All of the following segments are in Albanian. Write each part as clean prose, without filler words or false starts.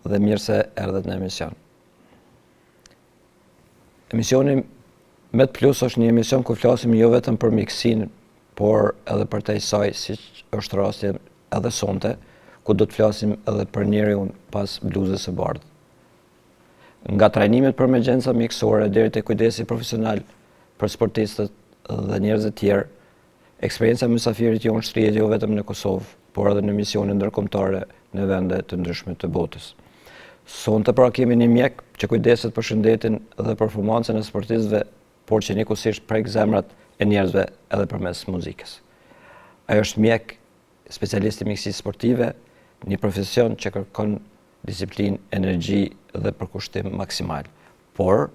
dhe mirë se erdhët në emision. Emisioni Met Plus është një emision ku flasim jo vetëm për mjekësinë, por edhe për të saj, siç është rasti edhe sonte, ku do të flasim edhe për njeriun pas bluzës së bardhë. Nga trajnimet për emergjenca mjekësore deri te kujdesi profesional për sportistët dhe njerëz të tjerë, eksperienca e mysafirit jonë shtrihet jo vetëm në Kosovë, por edhe në misione ndërkombëtare në vende të ndryshme të botës. Sonte pra kemi një mjek që kujdeset për shëndetin dhe performancën e sportistëve, por që njëkohësisht prek zemrat e njerëzve edhe përmes muzikës. Ai është mjek, specialist i mjekësisë sportive, një profesion që kërkon disiplinë, energji dhe përkushtim maksimal. Por,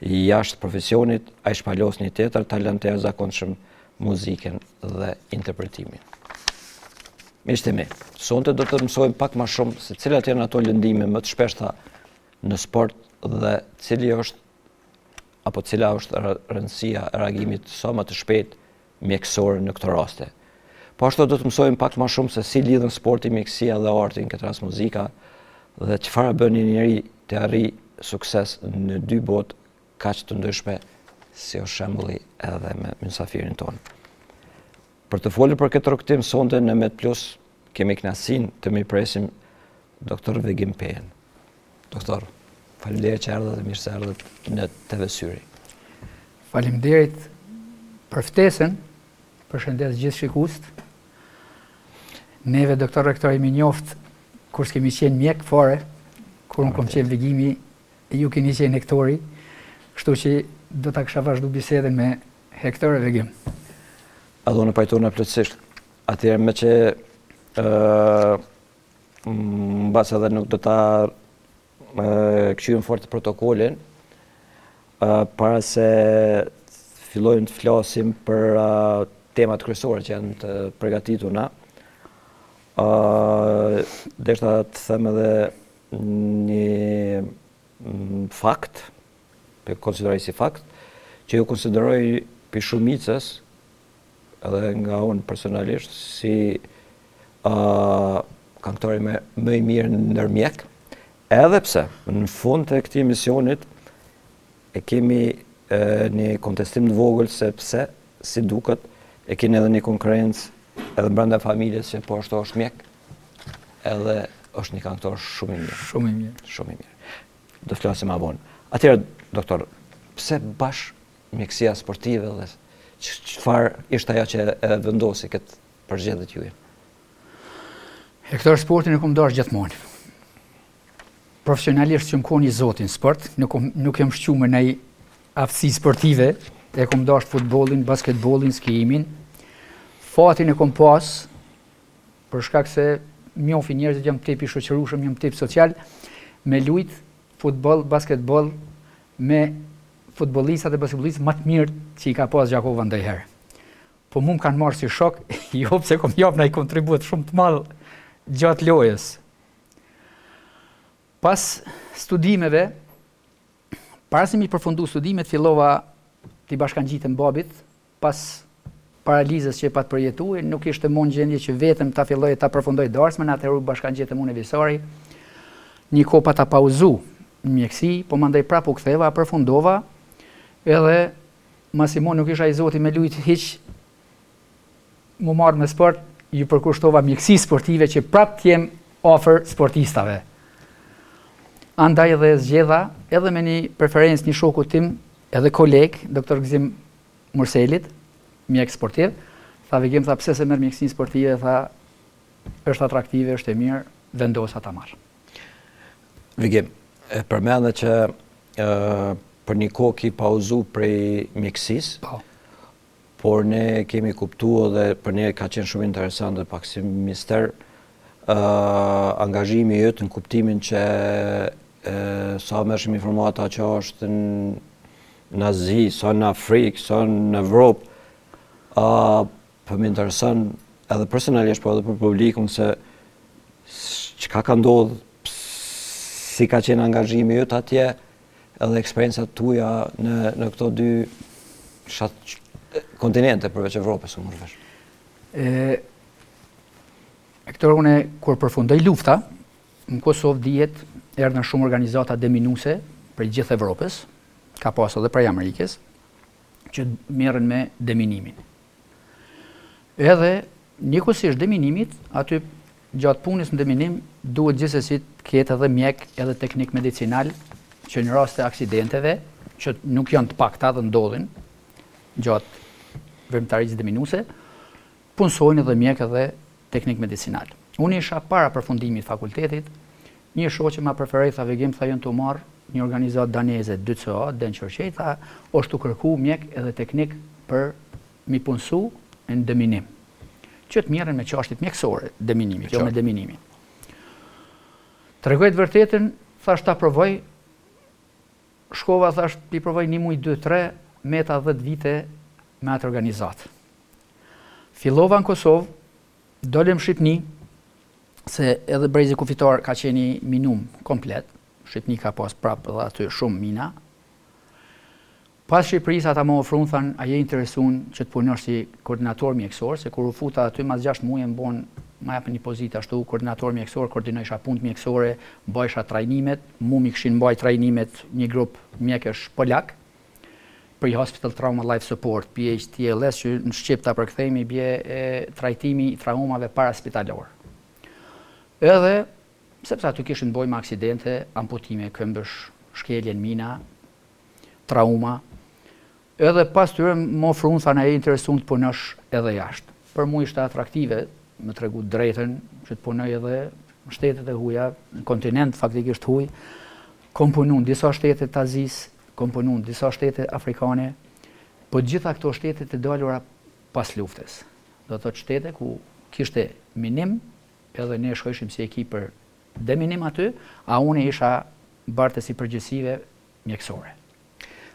jashtë profesionit, ai shpalos një tjetër talent të jashtëzakonshëm, muzikën dhe interpretimin. Miqtë mi, sonte do të mësojmë pak më shumë se cilat janë ato lëndime më të shpeshta në sport dhe cila është rëndësia e reagimit sa më të shpejt mjekësor në këtë raste. Po ashtu do të mësojmë pak më shumë se si lidhen sporti, mjekësia dhe arti, në këtë rast muzika, dhe çfarë bën një njeri të arrijë sukses në dy botë kaq të ndryshme si është shembulli edhe me mysafirin tonë. Për të folur për këtë rrugtim sonte në Met Plus kemi kënaqësinë të mirpresim doktor Vigim Pejen. Doktor, faleminderit që erdhët dhe mirë se erdhët në TV Syri. Faleminderit për ftesën, përshëndes gjithë shikuesit. Neve doktor rektor jemi njoft kur s'kemi qenë mjek fare, kur unë kom qenë Vigimi, ju keni qenë Hektori, kështu që do ta kisha vazhdu bisedën me Hektor e Vigim. A do në pajtona plotësisht. Atëherë me që mbas edhe nuk do ta kthejmë fort protokolin, para se fillojmë të flasim për temat kryesore që janë të përgatituna. Deshta të them edhe një fakt, konsideroj si fakt, që ju konsideroj për shumicës, edhe nga unë personalisht, si këngëtari më i mirë ndër mjek, edhe pse në fund të këtij misionit e kemi një kontestim të vogël sepse si duket e keni edhe një konkurrencë edhe brenda familjes që po ashtu është mjek, edhe është një këngëtar shumë i mirë. Shumë i mirë. Do flasim më vonë. Atëherë, doktor, pse bashkë mjekësia sportive dhe çfarë ishte ajo që e vendosi këtë përgjedhje juaj? Hektor, sportin e kam dashur gjithmonë. Profesionalisht që më koni zotin sport, nuk jam shquar në një aftësi sportive, e kam dashur futbollin, basketbollin, skiimin. Fatin e kom pas, për shkak se njofi njerëzit, jam tip i shoqërueshëm, jam tip social, me lujt futboll, basketboll me futbollistat e basketbollistë më të mirë që i ka pas Gjakova ndonjëherë. Po mu më kanë marrë si shok, jo pse kom jap ndaj kontribut shumë të madh gjatë lojës. Pas studimeve, para se mi përfundu studimet, fillova t'i bashkangjitem babit, pas paralizës që e pat përjetuar, nuk ishte mund gjendje që vetëm ta filloj ta përfundoj darsmen, atëherë u bashkangjitem unë e Visari. Një kohë pa ta pauzu në mjeksi, po mandej prapë u ktheva, përfundova, edhe masimon nuk isha i zoti me lujt hiq, mu marrë me sport, ju përkushtova mjeksi sportive që prapë t'jem ofër sportistave. Andaj edhe zgjedha, edhe me një preferencë një shoku tim, edhe koleg, doktor Gzim Murselit, mjek sportiv, tha Vigim, tha pse se merr mjekësinë sportive, tha është atraktive, është e mirë, vendosa ta marr. Vigim, e përmendë që për një kohë ki pauzu prej mjekësisë, Po. por ne kemi kuptuar dhe për ne ka qenë shumë interesant dhe pak si mister angazhimi yt në kuptimin që sa merrshim informata që është në Azi, sa në Afrikë, sa në Evropë, për më intereson edhe personalisht, po edhe për publikun se çka ka ndodhur, si ka qenë angazhimi yt atje, edhe eksperiencat tuaja në këto dy kontinente përveç Evropës, më rrëvesh. Hektor, une kur përfundoj lufta, në Kosovë dihet erdhën shumë organizata deminuese për gjithë Evropës, ka pas edhe prej Amerikës, që merren me deminimin. Edhe njëkohësisht deminimit, aty gjatë punës në deminim duhet gjithsesi të ketë edhe mjek edhe teknik medicinal që në rast të aksidenteve, që nuk janë të pakta dhe ndodhin gjatë veprimtarisë deminuese, punsojnë edhe mjek edhe teknik medicinal. Unë isha para përfundimit fakultetit, një shoqë ma preferoi tha vegim tha janë të marr një organizatë daneze 2CA, Denqërqej, tha është të kërku mjek edhe teknik për mi punsu në deminim. Që të merren me çështjet mjekësore, deminimit, jo me deminimin. Tregoj të vërtetën, thash ta provoj, shkova thash ti provoj 1 muj, 2, 3, meta 10 vite me atë organizatë. Fillova në Kosovë, dolem në Shqipni, se edhe brezi kufitar ka qeni minum komplet, Shqipni ka pas prapë dhe aty shumë mina. Pas Shqipërisë ata më ofruan thanë, a je interesuar që të punosh si koordinator mjekësor, se kur u futa aty mas 6 muaj më japën një pozitë ashtu koordinator mjekësor, koordinoisha punë mjekësore, bëjsha trajnimet, mu mi kishin mbaj trajnimet një grup mjekësh polak, për Hospital Trauma Life Support, PHTLS, që në Shqip ta përkthejmë bie trajtimi i traumave paraspitalor. Edhe sepse aty kishin bojë me aksidente, amputime këmbësh, shkelje në mina, trauma. Edhe pas tyre më ofruan thanë e interesuar të punosh edhe jashtë. Për mua ishte atraktive, më tregu drejtën që të punoj edhe në shtetet e huaja, në kontinent faktikisht huaj. Kom punu në disa shtete të Azisë, kom punu në disa shtete afrikane, po gjitha këto shtete të dalura pas luftës. Do të thotë shtete ku kishte minim, edhe ne shkojshim si ekip për deminim aty, a unë isha bartës i përgjithësive mjekësore.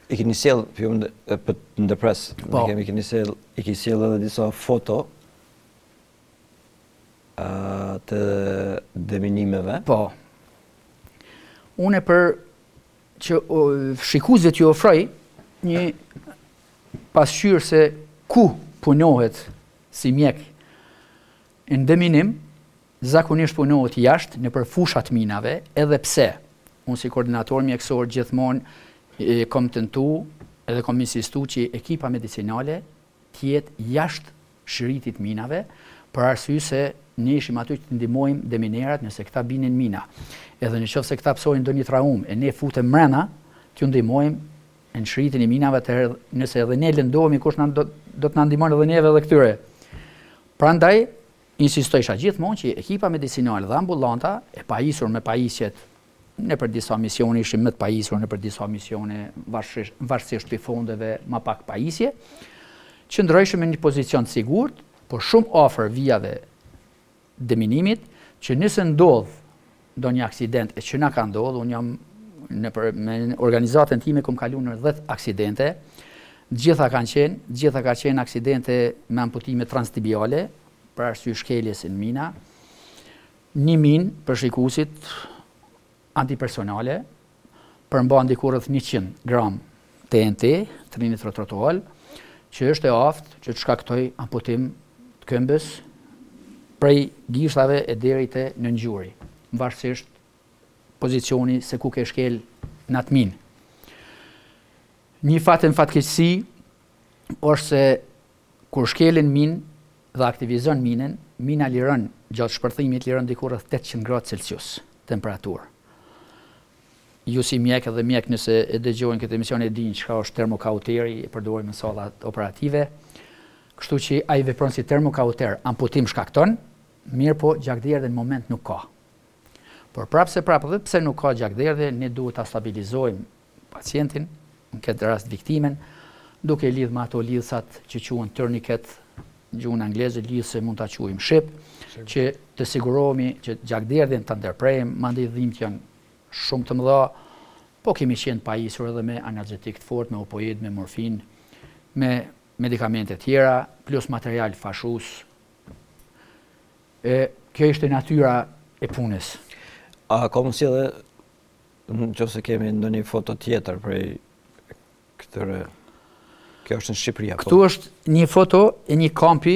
I keni sjell për të ndërpres, i keni sjell edhe disa foto të deminimeve. Po. Unë për që shikuesit ju ofroj një pasqyrë se ku punohet si mjek në deminim, zakonisht punohet jashtë në për fushat minave, edhe pse unë si koordinator mjekësor gjithmonë kom tentu edhe kom insistu që ekipa medicinale tjetë jashtë shëritit minave, për arsye se ne ishim aty që të ndihmojmë deminerat nëse këta binin mina. Edhe nëse këta psojnë ndonjë traumë e ne futem mrena, t'ju ndihmojmë në shëritin e minave, atëherë nëse edhe ne lëndohemi kush do të na ndihmojnë edhe neve edhe këtyre. Prandaj insistojsha gjithmonë që ekipa medicinale dhe ambulanta e pajisur me pajisjet në për disa misione ishim më të pajisur, në për disa misione varësisht për fondeve ma pak pajisje, që ndrojshëm në një pozicion të sigurt, por shumë afër vijave deminimit, që nëse ndodh ndonjë aksident e që na ka ndodhur, unë jam me organizatën time kom kaluar në 10 aksidente, gjitha ka qenë aksidente me amputime transtibiale, për arsye shkeljes në mina, një minë për shikuesit antipersonale, përmban diku rreth 100 gram TNT, trinitrotoluol, që është e aftë që të shkaktoj amputim të këmbës prej gishtave e deri te në ngjuri, varësisht pozicioni se ku ke shkel në atë minë. Një fatkeqësi është se kur shkelin minë dhe aktivizon minën, mina liron gjatë shpërthimit liron diku rreth 800 gradë Celsius temperaturë. Ju si mjek edhe mjek nëse e dëgjojnë këtë emision e dinë çka është termokauteri, e përdorim në sallat operative. Kështu që ai vepron si termokauter, amputim shkakton, mirë po gjakderdhje në moment nuk ka. Por prapë edhe pse nuk ka gjakderdhje, ne duhet ta stabilizojmë pacientin, në këtë rast viktimen, duke lidh me ato lidhsat që quhen tourniquet, gjuhën angleze lidhse mund ta quajmë ship, që të sigurohemi që gjakderdhjen ta ndërprejmë, mandej dhimbjet janë shumë të mëdha, po kemi qenë pajisur edhe me analgetik të fortë, me opoid, me morfin, me medikamente tjera, plus material fashus. Kjo ishte natyra e punës. A ka mundësi edhe, nëse kemi ndonjë foto tjetër prej këtyre, kjo është në Shqipëri apo? Këtu është një foto e një kampi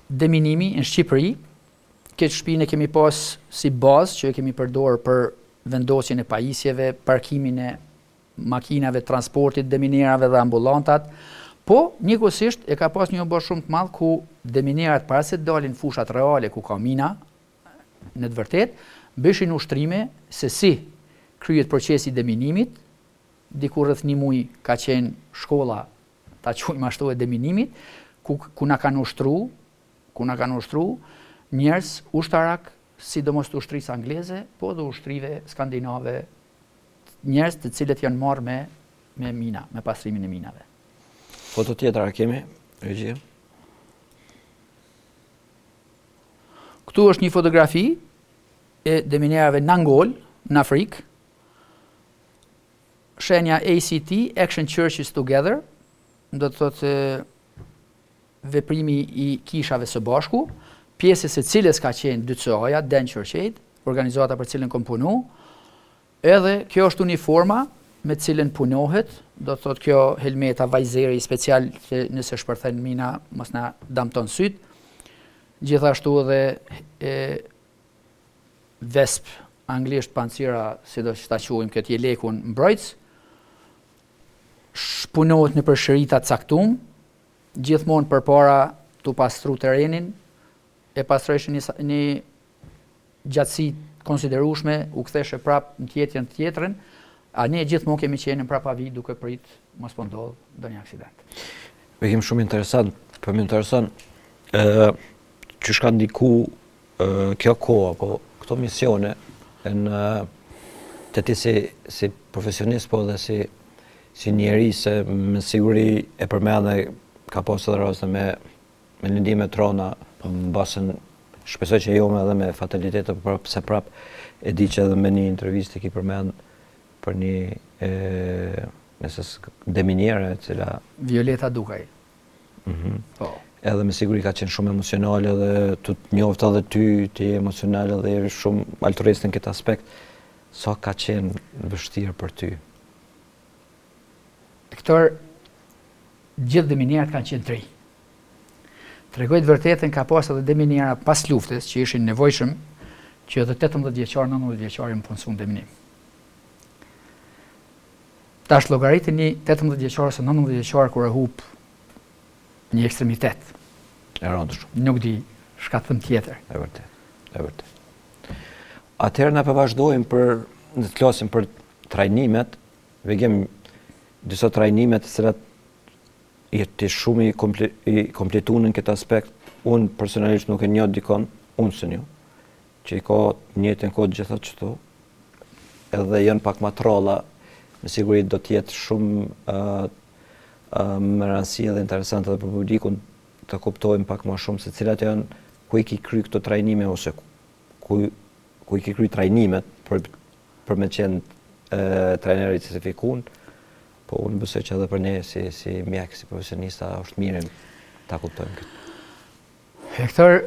deminimi në Shqipëri. Këtë shtëpinë kemi pas si bazë që e kemi përdorur për vendosjen e pajisjeve, parkimin e makinave, transportit, deminerave dhe ambulantat, po njëkohësisht e ka pas një obor shumë të madh ku deminerat para se të dalin fushat reale ku ka mina, në të vërtet, bëshin ushtrime se si kryet procesi deminimit, diku rreth 1 muaj ka qenë shkolla, ta quajmë ashtu, e deminimit, ku na kanë ushtru njerëz ushtarak, sidomos të ushtrisë angleze, po dhe ushtrive skandinave, njerëz të cilët janë marrë me mina, me pastrimin e minave. Foto tjetër a kemi, regjia? Këtu është një fotografi e deminerave në Angol, në Afrikë. Shenja ACT, Action Churches Together, do të thotë veprimi i kishave së bashku, pjesës e cilës ka qenë DCA-ja, Dan Church Aid, organizata për cilën kom punu, edhe kjo është uniforma me cilën punohet, do të thotë kjo helmeta vajzeri special që nëse shpërthen mina mos na damton syt, gjithashtu edhe vesp, anglisht pancira, si do që ta quajmë këtë jelekun mbrojtës, punohet në përshërita caktum, gjithmonë përpara të pastru terrenin, e pastrojshë një gjatësi konsiderueshme, u ktheshe prap në tjetrën, a ne gjithmonë kemi qenë në prapavi duke prit mos po ndodh ndonjë aksident. Bekim shumë interesant, po më intereson që shka ndiku kjo kohë, apo këto misione në të ti si profesionist, po dhe si njeri, se me siguri e përmendhe ka posë edhe raste me lëndime trona, në basën shpesoj që jo me edhe me fatalitetet, se prap e di që edhe me një intervistë ki përmend për një deminiere cila... Violeta Dukaj. Po. Edhe me siguri ka qenë shumë emocionale dhe të njoftë edhe ty, ti emocionale dhe shumë altruist në këtë aspekt. Sa ka qenë vështirë për ty? Këtor, gjithë deminierët kanë qenë 3. Tregoj të vërtetën, ka pas edhe deminiera pas luftës që ishin nevojshëm që edhe 18 vjeçar, 19 vjeçar më punësuan deminim. Tash llogaritë një 18 vjeçar ose 19 vjeçar kur e hub një ekstremitet. E rëndësishme. Nuk di shka të them tjetër. E vërtet. Atëherë na vazhdojmë në të klasin për trajnimet, vegem disa trajnimet të cilat jetë shumë i kompletuar në këtë aspekt. Unë personalisht nuk e njoh dikon, unë së njoh, që i ka njëjtën kohë gjitha çto, edhe janë pak më trolla, me siguri do të jetë shumë më rëndësi dhe interesante edhe për publikun të kuptojmë pak më shumë se cilat janë ku i ki kry këto trajnime ose ku i ki kry trajnimet për me qenë trajneri certifikun, po unë besoj që edhe për ne si mjek, si profesionista, është mirë ta kuptojmë këtë. Hektor,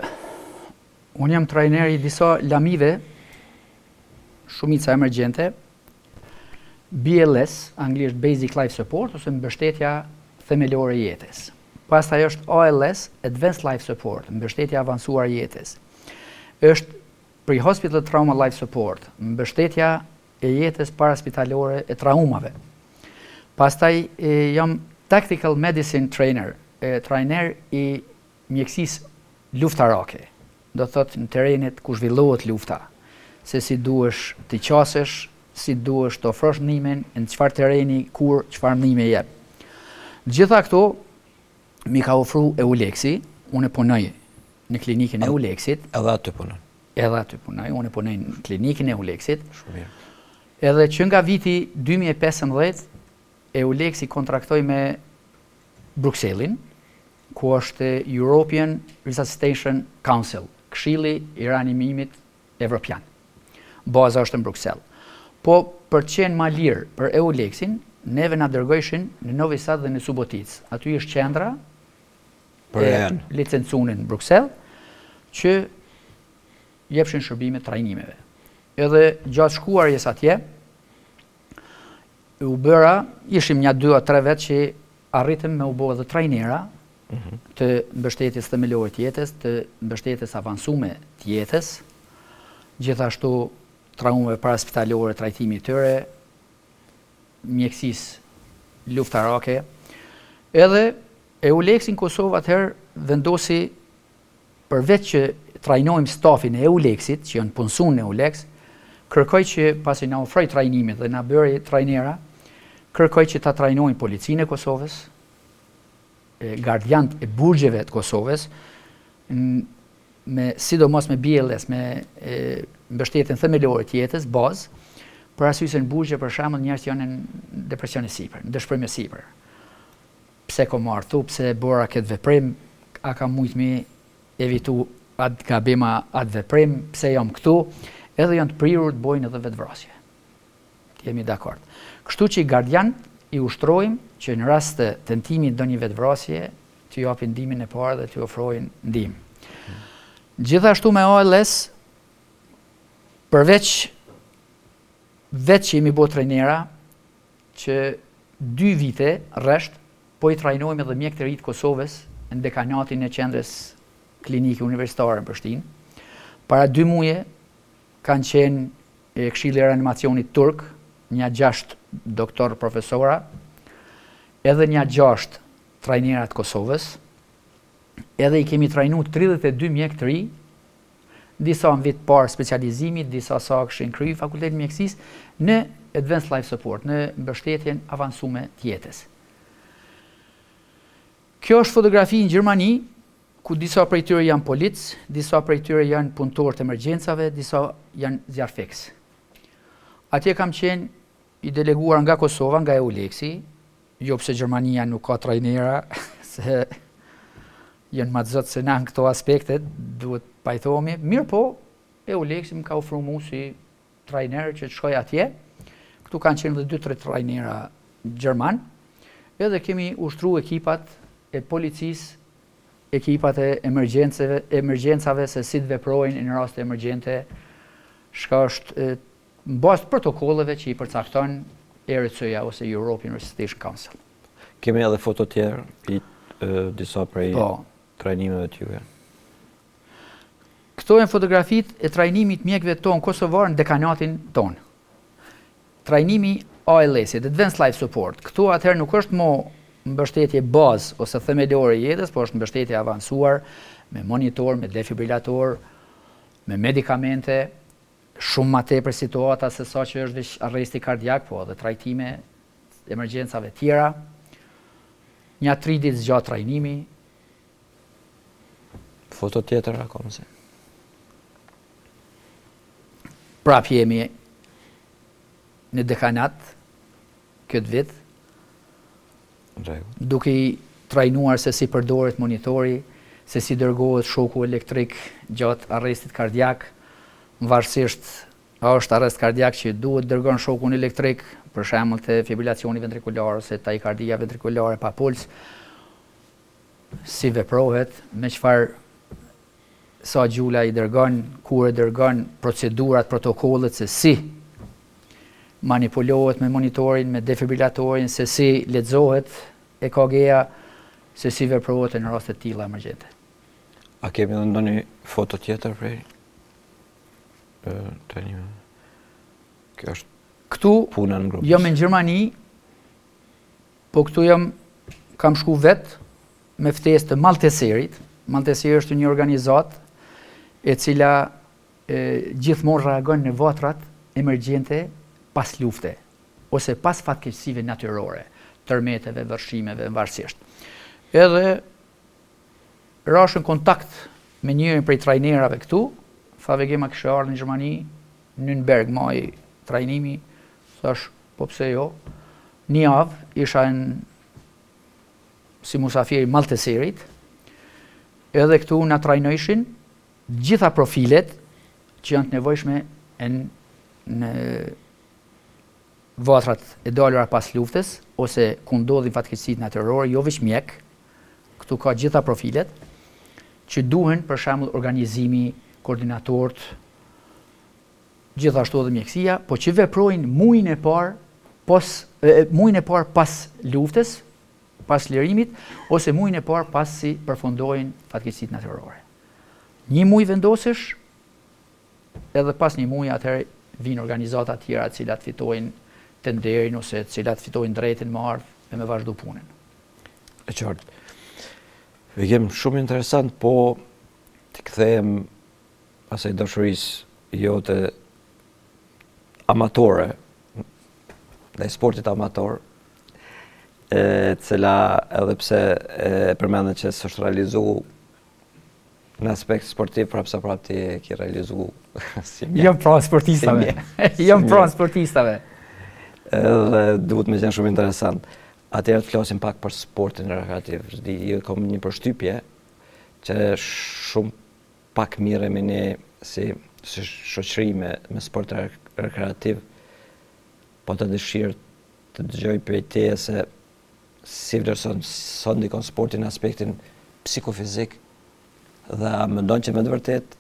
unë jam trajneri i disa lamive, shumica emergjente, BLS, anglisht Basic Life Support, ose mbështetja themelore e jetës. Pastaj është ALS, Advanced Life Support, mbështetja avancuar e jetës. Është Pre-Hospital Trauma Life Support, mbështetja e jetës paraspitalore e traumave. Pastaj jam Tactical Medicine Trainer, trajner i mjekësisë luftarake. Do thotë në terrenet ku zhvillohet lufta, se si duhesh të qasesh, si duhesh të ofrosh ndihmën, në çfarë terreni, kur, çfarë ndihme jep. Gjitha këto mi ka ofruar EULEX-i, unë punoj në klinikën e EULEX-it. Edhe aty punoj. Edhe aty punoj, unë punoj në klinikën e EULEX-it. Shumë mirë. Edhe që nga viti 2015, EULEX-i kontraktoi me Bruxellin, ku është European Resuscitation Council, Këshilli i Rianimimit Evropian. Baza është në Bruxelles. Po për të qenë më lirë për EULEX-in, neve na dërgojshin në Novi Sad dhe në Subotic. Aty është qendra e licencuar në Bruxelles që jepshin shërbime trajnimeve. Edhe gjatë shkuarjes atje, u bëra, ishim një 2-3 vjet që arritëm me u bë edhe trajnera të mbështetjes themelore të jetës, të mbështetjes avancume të jetës, gjithashtu traumave paraspitalore, trajtimi i tyre, mjekësisë luftarake. Edhe EULEX-i në Kosovë atëherë vendosi, përveç që trajnojmë stafin e EULEX-it, që janë punësuar në EULEX, kërkoj që pasi na ofroi trajnimet dhe na bëri trajnera, kërkoj që ta trajnojnë policinë e Kosovës, gardianët e burgjeve të Kosovës, sidomos me BLS, me mbështetjen themelore të jetës, bazë, për arsye se në burgje për shembull njerëz janë në depresion e sipër, në dëshpërim e sipër. Pse ko marrë thu, pse bora këtë veprim, a ka mujt me evitu atë gabima, atë veprim, pse jam këtu, edhe janë të prirur të bojnë edhe vetvrasje. Jemi dakord. Kështu që i gardian i ushtrojmë që në rast të tentimit ndonjë vetvrasje, t'ju japin ndihmën e parë dhe t'ju ofrojnë ndihmë. Gjithashtu me ALS, përveç vetë që jemi bërë trajnera, që 2 vite rresht, po i trajnojmë edhe mjekë të ri të Kosovës në dekanatin e qendrës klinike universitare në Prishtinë. Para 2 muaje kanë qenë Këshilli i Reanimacionit turk, një 6 doktor profesora, edhe një 6 trajnera të Kosovës, edhe i kemi trajnuar 32 mjekë të ri, disa në vit parë specializimit, disa sa këshin kryer fakultetin e mjekësisë në Advanced Life Support, në mbështetjen avancume të jetës. Kjo është fotografi në Gjermani, ku disa prej tyre janë polic, disa prej tyre janë punëtorë të emergjencave, disa janë zjarfiks. Atje kam qenë i deleguar nga Kosova, nga EULEX-i, jo pse Gjermania nuk ka trajnera, se janë ma të zotë se na në këto aspektet, duhet pajtohemi. Mirë po, EULEX-i më ka ofruar mua si trajner që të shkoj atje. Këtu kanë qenë edhe 2-3 trajnera gjerman, edhe kemi ushtruar ekipat e policisë, ekipat e emergjencave se si të veprojnë në raste emergjente, shka është në bazë të protokolleve që i përcakton ERC-ja ose European Resuscitation Council. Kemi edhe foto tjerë i disa prej trajnimeve të juve. Këto janë fotografitë e trajnimit mjekëve tonë kosovar në dekanatin tonë. Trajnimi ALS-it, Advanced Life Support. Këtu atëherë nuk është mo mbështetje bazë ose themelore i jetës, por është mbështetje avancuar me monitor, me defibrilator, me medikamente, shumë më tepër situata se sa që është veç arresti kardiak, po edhe trajtime emergjencave tjera. Një 3 ditë zgjatë trajnimi. Foto tjetër akoma se. Prap jemi në dekanat këtë vit, duke i trajnuar se si përdoret monitori, se si dërgohet shoku elektrik gjatë arrestit kardiak, varësisht a është arrest kardiak që duhet dërgon shokun elektrik, për shembull të fibrilacioni ventrikular ose takikardia ventrikulare pa puls, si veprohet, me çfarë sa gjula i dërgon, kur e dërgon, procedurat, protokollet se si manipulohet me monitorin, me defibrilatorin, se si lexohet EKG-ja, se si veprohet në raste të tilla emergjente. A kemi edhe ndonjë foto tjetër prej trajnimeve? Kjo është këtu puna në grup. Jam në Gjermani, po këtu kam shku vet me ftesë të Malteserit. Malteseri është një organizatë e cila gjithmonë reagon në vatrat emergjente pas lufte, ose pas fatkeqësive natyrore, tërmeteve, vërshimeve, varësisht. Edhe rashën kontakt me njërin prej trajnerave këtu, thave gema kishte ardhur në Gjermani, Nürnberg, maj trajnimi, thash, po pse jo, një javë isha si musafiri Malteserit, edhe këtu na trajnojshin gjitha profilet që janë të nevojshme në vatrat e dalura pas luftës, ose ku ndodhin fatkeqësitë natyrore, jo veç mjek, këtu ka gjitha profilet, që duhen për shembull organizimi, koordinatorët, gjithashtu edhe mjekësia, po që veprojnë muajin e parë pas luftës, pas lirimit, ose muajin e parë pas si përfundojnë fatkeqësitë natyrore. Një muaj vendosesh, edhe pas një muaji atëherë vinë organizata tjera të cilat fitojnë tenderin ose të cilat fitojnë drejtin më ardh me vazhdu punën. E qartë. Jem shumë interesant, po të kthehem asaj dashurisë jote amatore, dhe sportit amator, cila edhe pse e përmendet që s'është realizu në aspekt sportiv, prapsa prap ti e ki realizu si mjek. Jam pranë sportistave. Jam pranë sportistave. Edhe duhet me qenë shumë interesant. Atëherë të flasim pak për sportin rekreativ. Ju kam një përshtypje që shumë pak miremi ne si shoqëri me sport rekreativ, po të dëshirë të dëgjoj prej teje se si vlerëson sa ndikon sporti në aspektin psikofizik, dhe a mendon që me të vërtet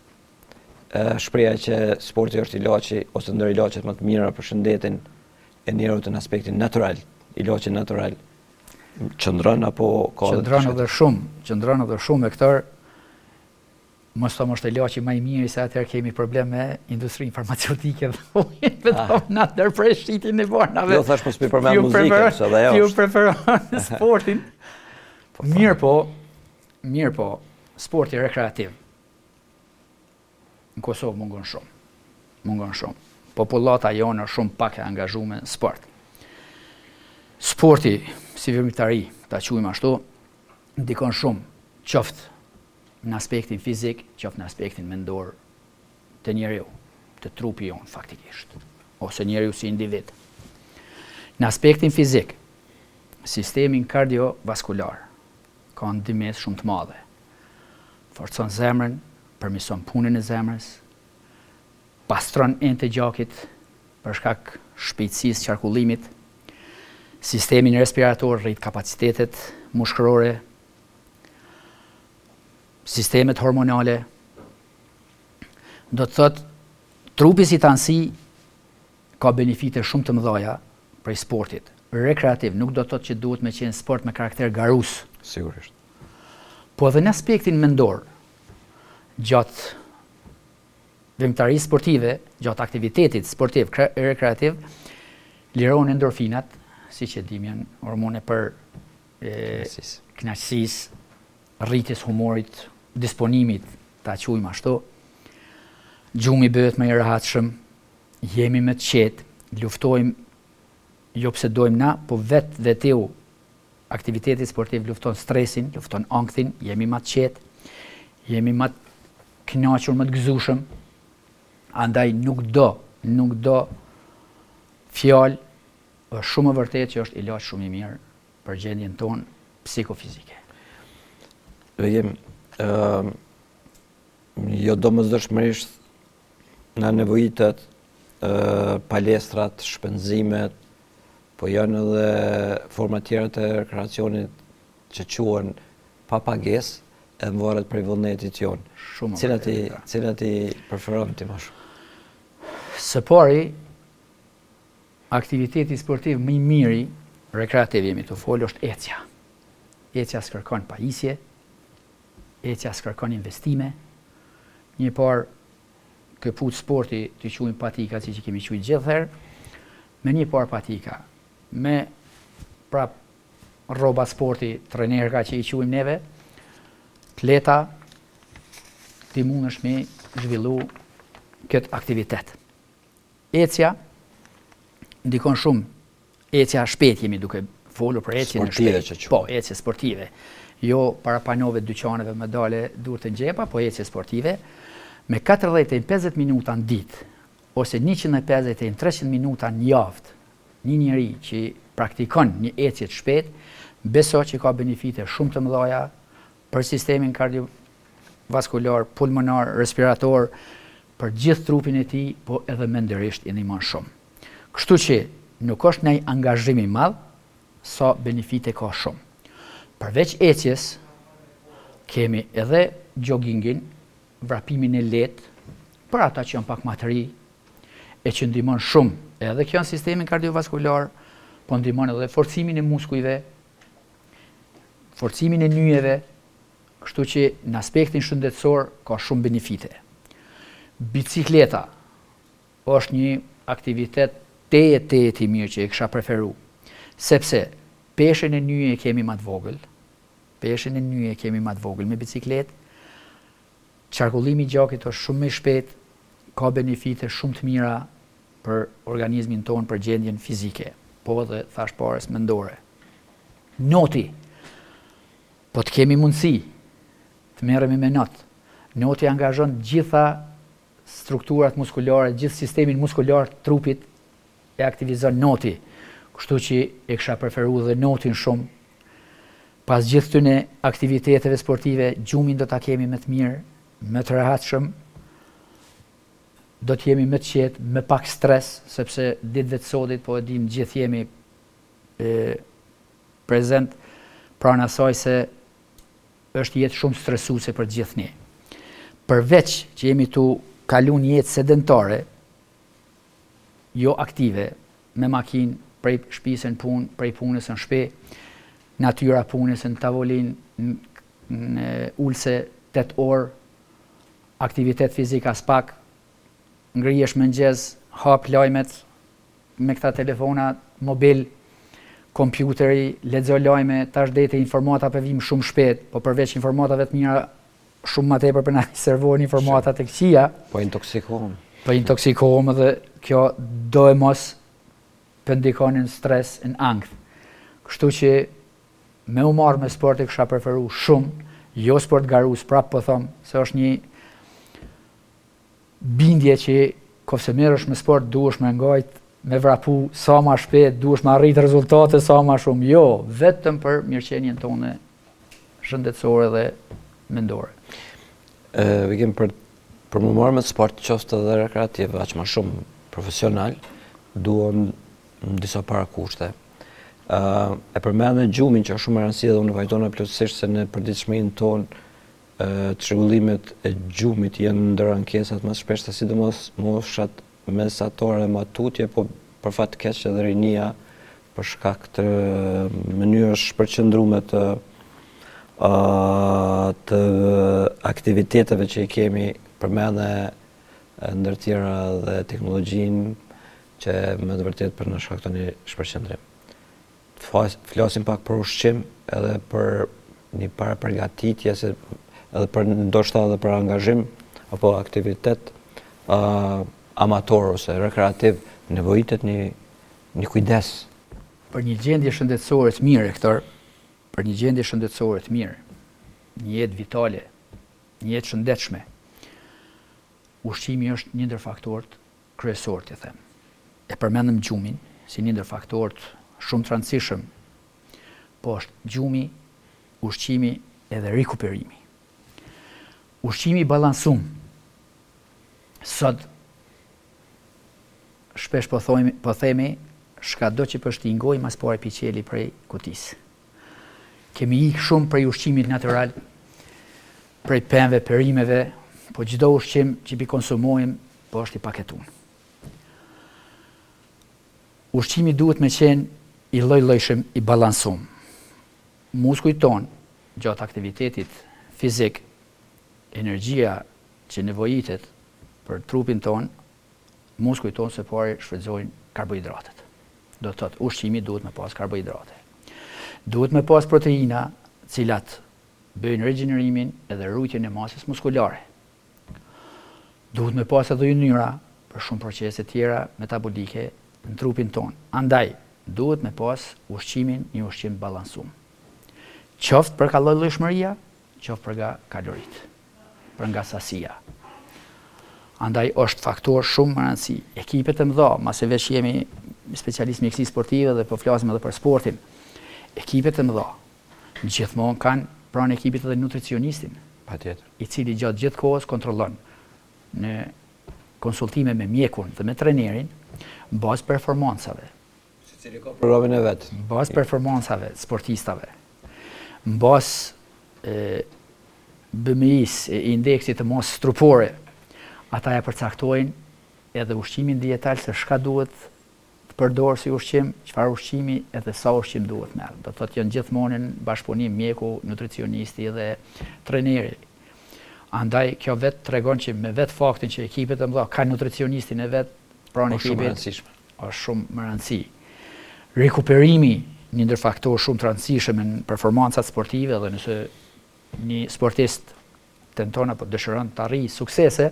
shpreha që sporti është ilaçi ose ndër ilaçet më të mira për shëndetin e njerëzit në aspektin natyral, ilaçi natyral, qëndron apo ka qëndron edhe shumë me këtë. Mos thomë është ilaçi më i miri, se atëherë kemi problem me industrinë farmaceutike dhe vetëm na ndërprej shitjen e bornave. Jo, thash po s'pi përmend muzikën, se edhe ajo Ju preferon sportin. Mirë po, sporti rekreativ në Kosovë mungon shumë. Popullata jonë është shumë pak e angazhuar në sport. Sporti, si vërmitari, ta quajmë ashtu, ndikon shumë, qoftë në aspektin fizik, qoftë në aspektin mendor të njeriu, të trupi jonë faktikisht, ose njeriu si individ. Në aspektin fizik, sistemin kardiovaskular ka ndikim shumë të madhe. Forcon zemrën, përmirëson punën e zemrës, pastron enë të gjakit për shkak shpejtësisë qarkullimit, sistemin respirator rrit kapacitetet mushkërore, sistemet hormonale. Do të thotë, trupi si tansi ka benefite shumë të mëdha prej sportit rekreativ. Nuk do të thotë që duhet me qenë sport me karakter garus. Sigurisht. Po edhe në aspektin mendor, gjatë vëmtarisë sportive, gjatë aktivitetit sportiv rekreativ, lirohen endorfinat, siç e dim, janë hormone për kënaqësisë, rritjes humorit, disponimit, ta quajmë ashtu. Gjumi bëhet më i rehatshëm, jemi më të qetë, luftojmë jo pse dojmë na, po vetiu aktiviteti sportiv lufton stresin, lufton anktin, jemi më të qetë, jemi më të kënaqur, më të gëzueshëm. Andaj nuk do fjalë, është shumë e vërtetë që është ilaç shumë i mirë për gjendjen tonë psikofizike. Jo domosdoshmërisht na nevojitet palestrat, shpenzimet, po janë edhe forma tjera të rekreacionit që quhen pa pagesë, e varet prej vullnetit jonë. Cilat i preferon ti më shumë? Së pari, aktiviteti sportiv më i miri rekreativ jemi të folë është ecja. Ecja s'kërkon pajisje, ecja s'kërkon investime. Një parë këput sporti të quajmë patika, si që kemi quajtur gjithherë, me një parë patika, me prap rroba sporti, trenerka që i quajmë neve, atleta, ti mundesh me zhvillu këtë aktivitet. Ecja ndikon shumë. Ecja shpejt jemi duke folur për ecjen e shpejtë. Po, ecje sportive. Jo para panove dyqaneve me dale durë të ngjepa, po ecje sportive me 40-50 minuta në ditë ose 150-300 minuta në javë. Një njeri që praktikon një ecje të shpejtë, beso që ka benefite shumë të mëdha për sistemin kardiovaskular, pulmonar, respirator, për gjithë trupin e tij, po edhe mendërisht i ndihmon shumë. Kështu që nuk është ndaj angazhim i madh, sa benefite ka shumë. Përveç ecjes, kemi edhe joggingin, vrapimin e lehtë, për ata që janë pak më të ri, e që ndihmon shumë edhe kjo në sistemin kardiovaskular, po ndihmon edhe forcimin e muskujve, forcimin e nyjeve, kështu që në aspektin shëndetësor ka shumë benefite. Bicikleta është një aktivitet tejet i mirë që e kisha preferu. Sepse peshën e nyje kemi më të vogël, me bicikletë, qarkullimi i gjakit është shumë më i shpejt, ka benefite shumë të mira për organizmin tonë, për gjendjen fizike, po dhe thash parës mendore. Noti, po të kemi mundësi të merremi me not. Noti angazhon gjitha strukturat muskulare, gjithë sistemin muskular të trupit e aktivizon noti. Kështu që e kisha preferuar dhe notin shumë. Pas gjithë këtyre aktiviteteve sportive, gjumin do ta kemi më të mirë, më të rehatshëm, do të jemi më të qetë, më pak stres, sepse ditëve të sodit, po e dim gjithë jemi prezent pranë asaj se është jetë shumë stresuese për gjithë ne. Përveç që jemi tu kalu një jetë sedentare, jo aktive, me makinë, prej shtëpisë në punë, prej punës në shtëpi, natyra punës në tavolinë, në ulse 8 orë, aktivitet fizik as pak, ngrihesh mëngjes, hap lajmet me këta telefona mobil, kompjuteri, lexo lajme, tash dete informata për vim shumë shpejt, po përveç informatave të mira, shumë më tepër për na servojnë informata të këqija. Po intoksikohem. Po intoksikohem dhe kjo do e mos pëndikon në stres, në ankth. Kështu që me u marrë me sport e kisha preferu shumë, jo sport garus, prap po them, se është një bindje që kofse merresh me sport duhesh me ngajt, me vrapu sa ma shpejt, duhesh me arrit rezultate sa ma shumë, jo, vetëm për mirëqenien tonë shëndetësore dhe mendore. Vikim për më marrë me sport qoftë edhe rekreativ, aq më shumë profesional, duam në disa parakushte. E përmend gjumin që është shumë e rëndësishme dhe unë vajtona plotësisht se në përditshmërinë tonë çrregullimet e gjumit janë ndër ankesat më shpeshta, sidomos moshat mesatore, matutje, po për fat të keq edhe rinia për shkak të mënyrës përqendrume të aktiviteteve që i kemi, përmende ndër tjera dhe teknologjinë që me të vërtet për në shkakton një shpërqendrim. Flasim pak për ushqim edhe për një paraprgatitje edhe për ndoshta edhe për angazhim apo aktivitet amator ose rekreativ, nevojitet një kujdes. Për një gjendje shëndetësore të mirë, Hektor, për një gjendje shëndetësore të mirë, një jetë vitale, një jetë shëndetshme, ushqimi është një ndër faktorët kryesor, të them. E përmendëm gjumin si një ndër faktorët shumë të rëndësishëm, po është gjumi, ushqimi edhe rikuperimi. Ushqimi balansum, sot shpesh po themi, shkado që përshtingoj mas pare piqeli prej kutisë. Kemi ikë shumë prej ushqimit natyral, prej pemëve, perimeve, po çdo ushqim që pi konsumojmë, po është i paketun. Ushqimi duhet me qenë i lloj-llojshëm, i balansum. Muskujt tonë, gjatë aktivitetit fizik, energjia që nevojitet për trupin tonë, muskujt tonë së pari shfrytëzojnë karbohidratet. Do të thotë, ushqimi duhet me pas karbohidrate. Duhet me pas proteina, cilat bëjnë regjinerimin edhe rrujtjen e masës muskulare. Duhet me pas edhe ynyra për shumë procese tjera metabolike në trupin tonë. Andaj, duhet me pas ushqimin një ushqim balansum. Qoftë për ka llojshmëria, qoftë për nga kalorit, për nga sasia. Andaj është faktor shumë më rëndësi. Ekipet e mëdha, mase veç jemi specialist mjekësi sportive dhe po flasim edhe për sportin, ekipet e mëdha gjithmonë kanë pranë ekipit edhe nutricionistin, Patjetër. I cili gjatë gjithë kohës kontrollon në konsultime me mjekun dhe me trenerin bazë performancave. Secili ka programin e vet. Bazë performancave sportistave. Bazë BMI-s, indeksit të masës trupore, ata e përcaktojnë edhe ushqimin dietal se çka duhet të përdorë si ushqim, çfarë ushqimi edhe sa ushqim duhet merr. Do të thotë janë gjithmonë në bashkëpunim mjeku, nutricionisti dhe treneri. Andaj kjo vetë tregon që me vetë faktin që ekipet e mëdha kanë nutricionistin e vet, pranë Është shumë e ekipit rëndësishme. është shumë më rëndësi. Rikuperimi një ndër faktorë shumë të rëndësishëm në performancat sportive dhe nëse një sportist tenton apo dëshiron të arrijë suksese,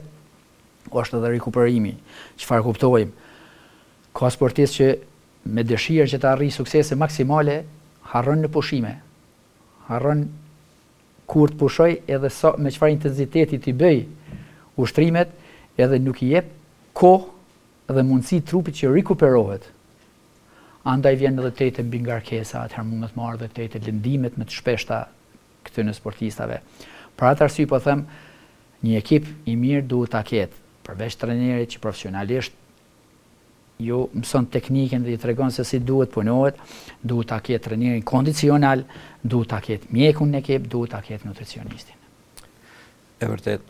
është edhe rikuperimi. Çfarë kuptojmë? Ka sportistë që me dëshirë që të arrijë suksese maksimale harron në pushime. Harron kur të pushoj edhe me çfarë intensiteti t'i bëj ushtrimet, edhe nuk i jep kohë dhe mundësi trupit që rikuperohet. Andaj vjen edhe tete mbi ngarkesa, atëherë mund të marrë dhe tete lëndimet më të shpeshta këtyre sportistave. Për atë arsye po them, një ekip i mirë duhet ta ketë, përveç trajnerit që profesionalisht ju mëson teknikën dhe i tregon se si duhet punohet, duhet ta ketë trajnerin kondicional, duhet ta ketë mjekun në ekip, duhet ta ketë nutricionistin. E vërtet.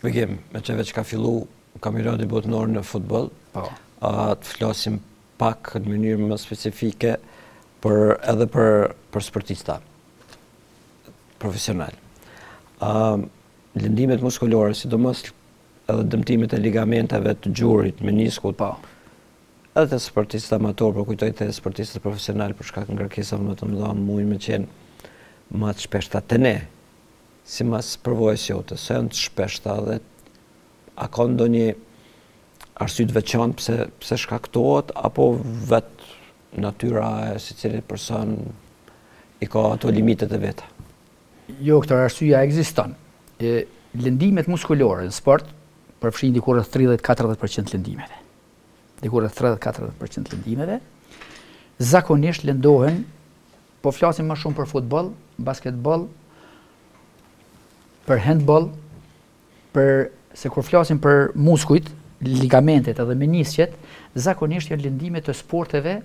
Begim, me çeve që ka fillu kampionati botëror në futboll, Po. të flasim pak në mënyrë më specifike edhe për sportista profesional. Lëndimet muskulore, sidomos edhe dëmtimet e ligamenteve të gjurit, meniskut, Po. edhe të sportistët amator, por kujtoj të sportistët profesional për shkak ngarkesave më të mëdha mundin me qenë më të shpeshta te ne. Si mas përvojës jote, se janë të shpeshta dhe a ka ndonjë arsye të veçantë pse shkaktohet apo vetë natyra e secilit person i ka ato limitet e veta? Jo, këtë arsyeja ekziston. Lëndimet muskulore në sport përfshin diku rreth 30-40% lëndimeve. Diku rreth 30-40% lëndimeve zakonisht lëndohen, po flasim më shumë për futboll, basketboll, për handball, se kur flasim për muskujt, ligamentet edhe menisqet, zakonisht janë lëndime të sporteve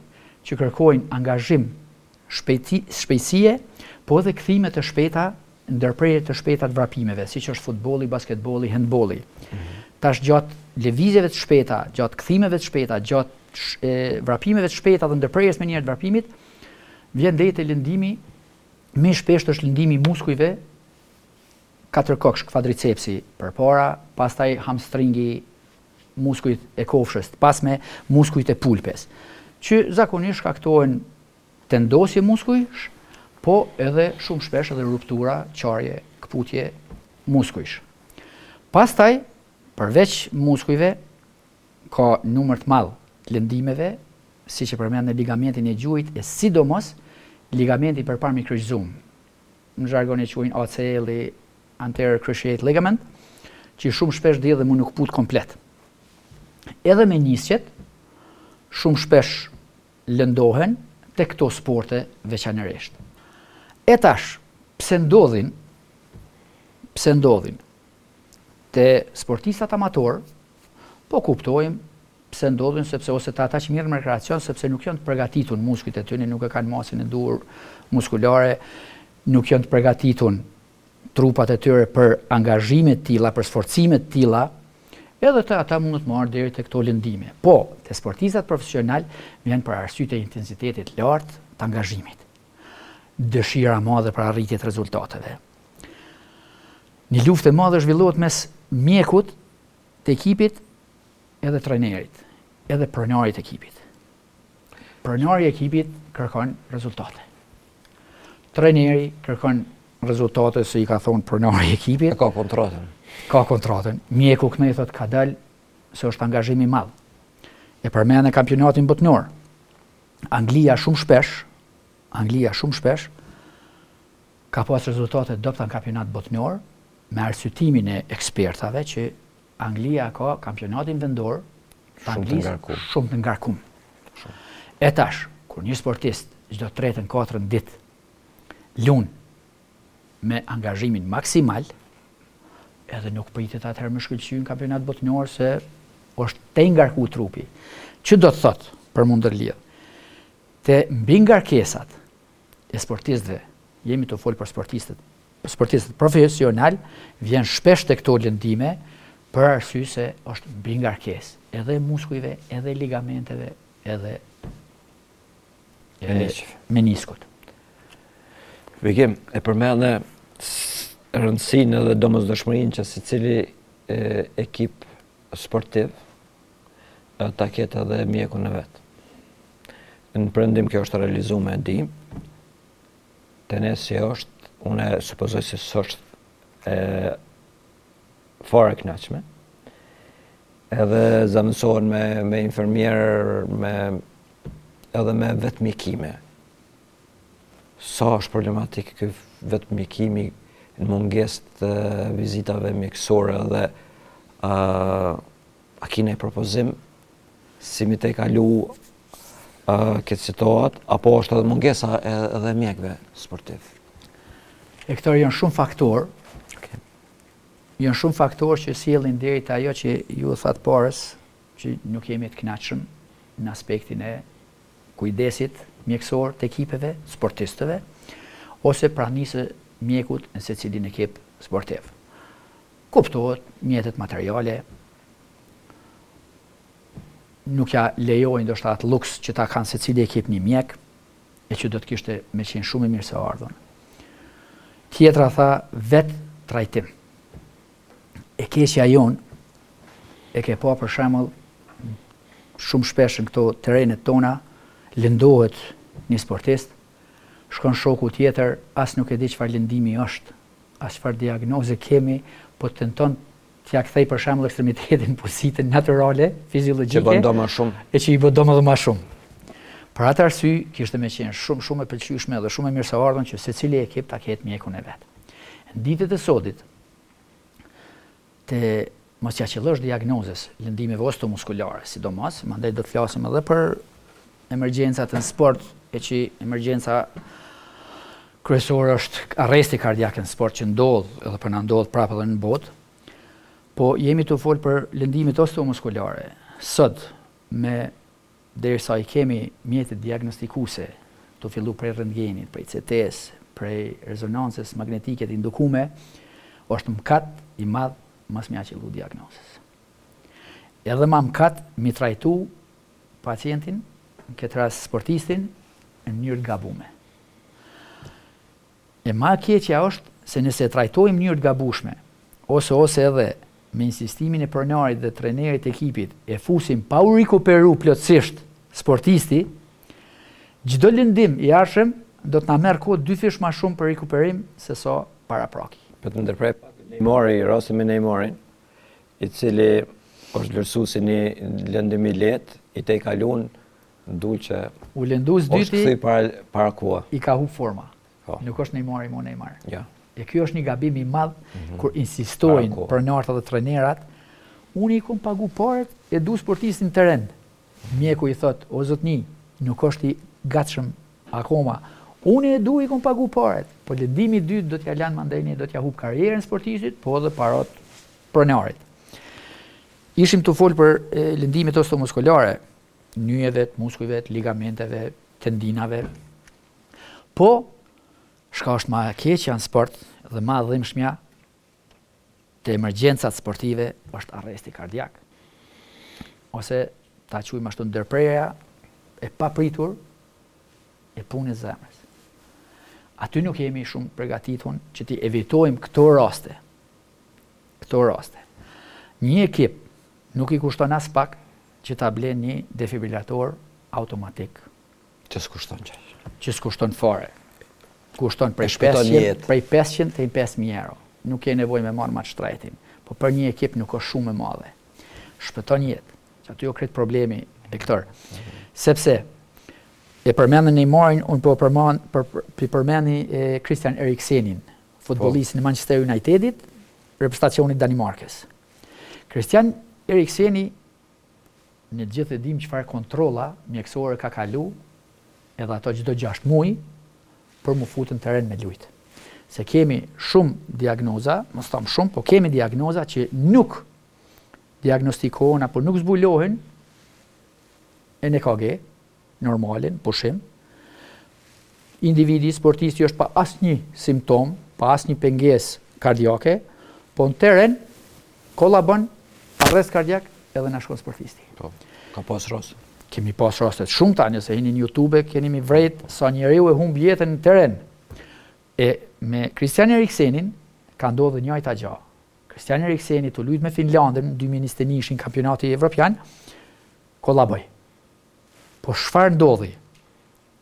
që kërkojnë angazhim, shpejtësie, po edhe kthime të shpejta, ndërprerje të shpejta të vrapimeve, siç është futbolli, basketbolli, handbolli. Tash gjatë lëvizjeve të shpejta, gjatë kthimeve të shpejta, gjatë vrapimeve të shpejta dhe ndërprerjes me njëherë të vrapimit, vjen deri te lëndimi, më shpesh është lëndimi i muskujve katërkoksh, kvadricepsi përpara, pastaj hamstringi, muskujt e kofshës të pasme, muskujt e pulpes, që zakonisht shkaktohen tendosje muskujsh, po edhe shumë shpesh edhe ruptura, qarje, kputje muskujsh. Pastaj, përveç muskujve, ka numër të madh lëndimeve, siç e përmend në ligamentin e gjuhit, e sidomos ligamenti përpara kryqëzuar. Në jargon e quajnë ACL-i, anterior cruciate ligament, që shumë shpesh dhe më nuk put komplet. Edhe menisqet shumë shpesh lëndohen te këto sporte veçanërisht. E tash, pse ndodhin te sportistat amator, po kuptojmë pse ndodhin, sepse ose ata që mirën me rekreacion, sepse nuk janë të përgatitur muskujt e tyre, nuk e kanë masën e duhur muskulare, nuk janë të përgatitur trupat e tyre për angazhime të tilla, për sforcime të tilla, edhe të ata mund të marrë deri te këto lëndime. Po, te sportistat profesional vjen për arsye të intensitetit lartë të angazhimit. Dëshira e madhe për arritje të rezultateve. Një luftë e madhe zhvillohet mes mjekut të ekipit edhe trajnerit, edhe pronarit të ekipit. Pronari i ekipit kërkon rezultate. Trajneri kërkon rezultate, se i ka thonë pronari i ekipit. Ka kontratën. Ka kontratën. Mjeku kënej thot ka dalë se është angazhim i madh. E përmend në kampionatin botëror. Anglia shumë shpesh ka pas rezultate dobta në kampionat botëror me arsyetimin e ekspertave që Anglia ka kampionatin vendor shumë të ngarkum. E tash, kur një sportist çdo 3-4 ditë lun me angazhimin maksimal, edhe nuk pritet atëherë më shkëlqy në kampionat botëror se është te ngarku trupi. Që do të thotë për mund ndërlidh? Te mbi ngarkesat e sportistëve, jemi të folë për sportistët profesional, vjen shpesh te këto lëndime për arsye se është mbi ngarkesë, edhe muskujve, edhe ligamenteve, edhe meniskut. Begim, e përmendë rëndësinë dhe domosdoshmërinë që secili ekip sportiv ta ketë edhe mjekun e vet. Në prendim kjo është realizuar me di. Tenesi është, unë supozoj se s'është fare kënaqshme. Edhe zamësohen me infermierë, edhe me vetmjekime. Sa është problematik ky vetmjekimi në mungesë të vizitave mjekësore dhe a kine propozim si mi te kalu këtë situatë, apo është edhe mungesa edhe mjekëve sportiv? E këto janë shumë faktorë. Janë shumë faktorë që sjellin deri te ajo që ju thatë parës, që nuk jemi të kënaqshëm në aspektin e kujdesit mjekësor të ekipeve, sportistëve, ose pranisë mjekut në secilin ekip sportiv. Kuptohet mjetet materiale, nuk ja lejojnë ndoshta atë luks që ta kanë secili ekip një mjek, e që do të kishte me qenë shumë i mirë se ardhën. Tjetra tha vetë trajtim. E keqja jonë e ke pa për shembull shumë shpesh në këto terrenet tona lëndohet një sportist, shkon shoku tjetër, as nuk e di çfarë lëndimi është, as çfarë diagnoze kemi, po tenton t'ja kthej për shembull ekstremitetin pozitën natyrale, fiziologjike, Që bën do më shumë. e që i bë do më shumë. Për atë arsye kishte më qenë shumë e pëlqyeshme dhe shumë e mirëseardhën që secili ekip ta ketë mjekun e vet. Në ditët e sodit, te mos ja qellësh diagnozës lëndimeve osteomuskulare, sidomos, mandej do të flasim edhe për emergjencat në sport, e që emergjenca kryesore është arresti kardiak në sport që ndodh edhe po na ndodh prapë edhe në botë. Po jemi të folë për lëndimet osteomuskulare. Sot me derisa i kemi mjetet diagnostikuese, të fillu prej rentgenit, prej CT-s, prej rezonancës magnetike të indukume, është mkat i madh mas mja qëllu diagnozës. Edhe ma mkat mi trajtu pacientin, në këtë rast sportistin, në mënyrë të gabume. E ma keqja është se nëse trajtojmë në mënyrë të gabushme, ose edhe me insistimin e pronarit dhe trenerit të ekipit, e fusim pa u rikuperu plotësisht sportisti, çdo lëndim i arshëm do të na merr kohë 2 fish më shumë për rikuperim se sa para praki. Për të ndërprej Neymari, rasti me Neymarin, i cili është vlerësuar si një lëndim i lehtë, i te kalun ndulë U lëndu është dyti, kthej para koha. i ka hu forma. Po. Nuk është Neymari mo Neymar. Ja. E ky është një gabim i madh kur insistojnë Para kohë. pronarët dhe trenerat, unë i kom pagu paret e du sportistin të rend. Mjeku i thot, o zotni, nuk është i gatshëm akoma. Unë e du i kom pagu paret, po lëndimi i dytë do t'ja lanë mandeni, do t'ja hub karrierën sportistit, po edhe parat pronarit. Ishim të folë për lëndimet osteomuskulare, nyjeve, muskujve, ligamenteve, tendinave. Po, shka është ma keqja në sport dhe ma dhimbshmja të emergjencat sportive është arresti kardiak. Ose ta quajmë ashtu ndërprerja e papritur e punës zemrës. Aty nuk jemi shumë përgatitur që ti evitojmë këto raste. Këto raste. Një ekip nuk i kushton as pak që ta blen një defibrilator automatik, Që s'kushton që. që s'kushton fare. Kushton prej shpëton 500 jetë. prej 500 te 5000 euro. Nuk ke nevojë me marrë maç shtrejtin, po për një ekip nuk është shumë e madhe. Shpëton jetë. Që aty jo kret problemi e këtër. Sepse e përmendën Neymarin, unë po përmendni Christian Eriksenin, futbollistin e Manchester Unitedit, reprezentacionit Danimarkës. Christian Erikseni në gjithë e dim çfarë kontrolla mjekësore ka kalu, edhe ato çdo 6 muaj për mu futën teren me lujt. Se kemi shumë diagnoza, mos them shumë, po kemi diagnoza që nuk diagnostikohen apo nuk zbulohen e në EKG, normalin, pushim. Individi, sportisti është pa asnjë simptom, pa asnjë pengesë kardiake, po në teren kollabon arrest kardiak edhe na shkon sportisti. Po, ka pas rast. Kemi pas rastet shumëta, nëse hini në YouTube, keni mi vrejt sa njeriu e humb jetën në teren. E me Christian Eriksenin ka ndodhur njëjta gjë. Christian Erikseni të luajt me Finlandën në 2021 në kampionati evropian, kollaboj. Po çfarë ndodhi?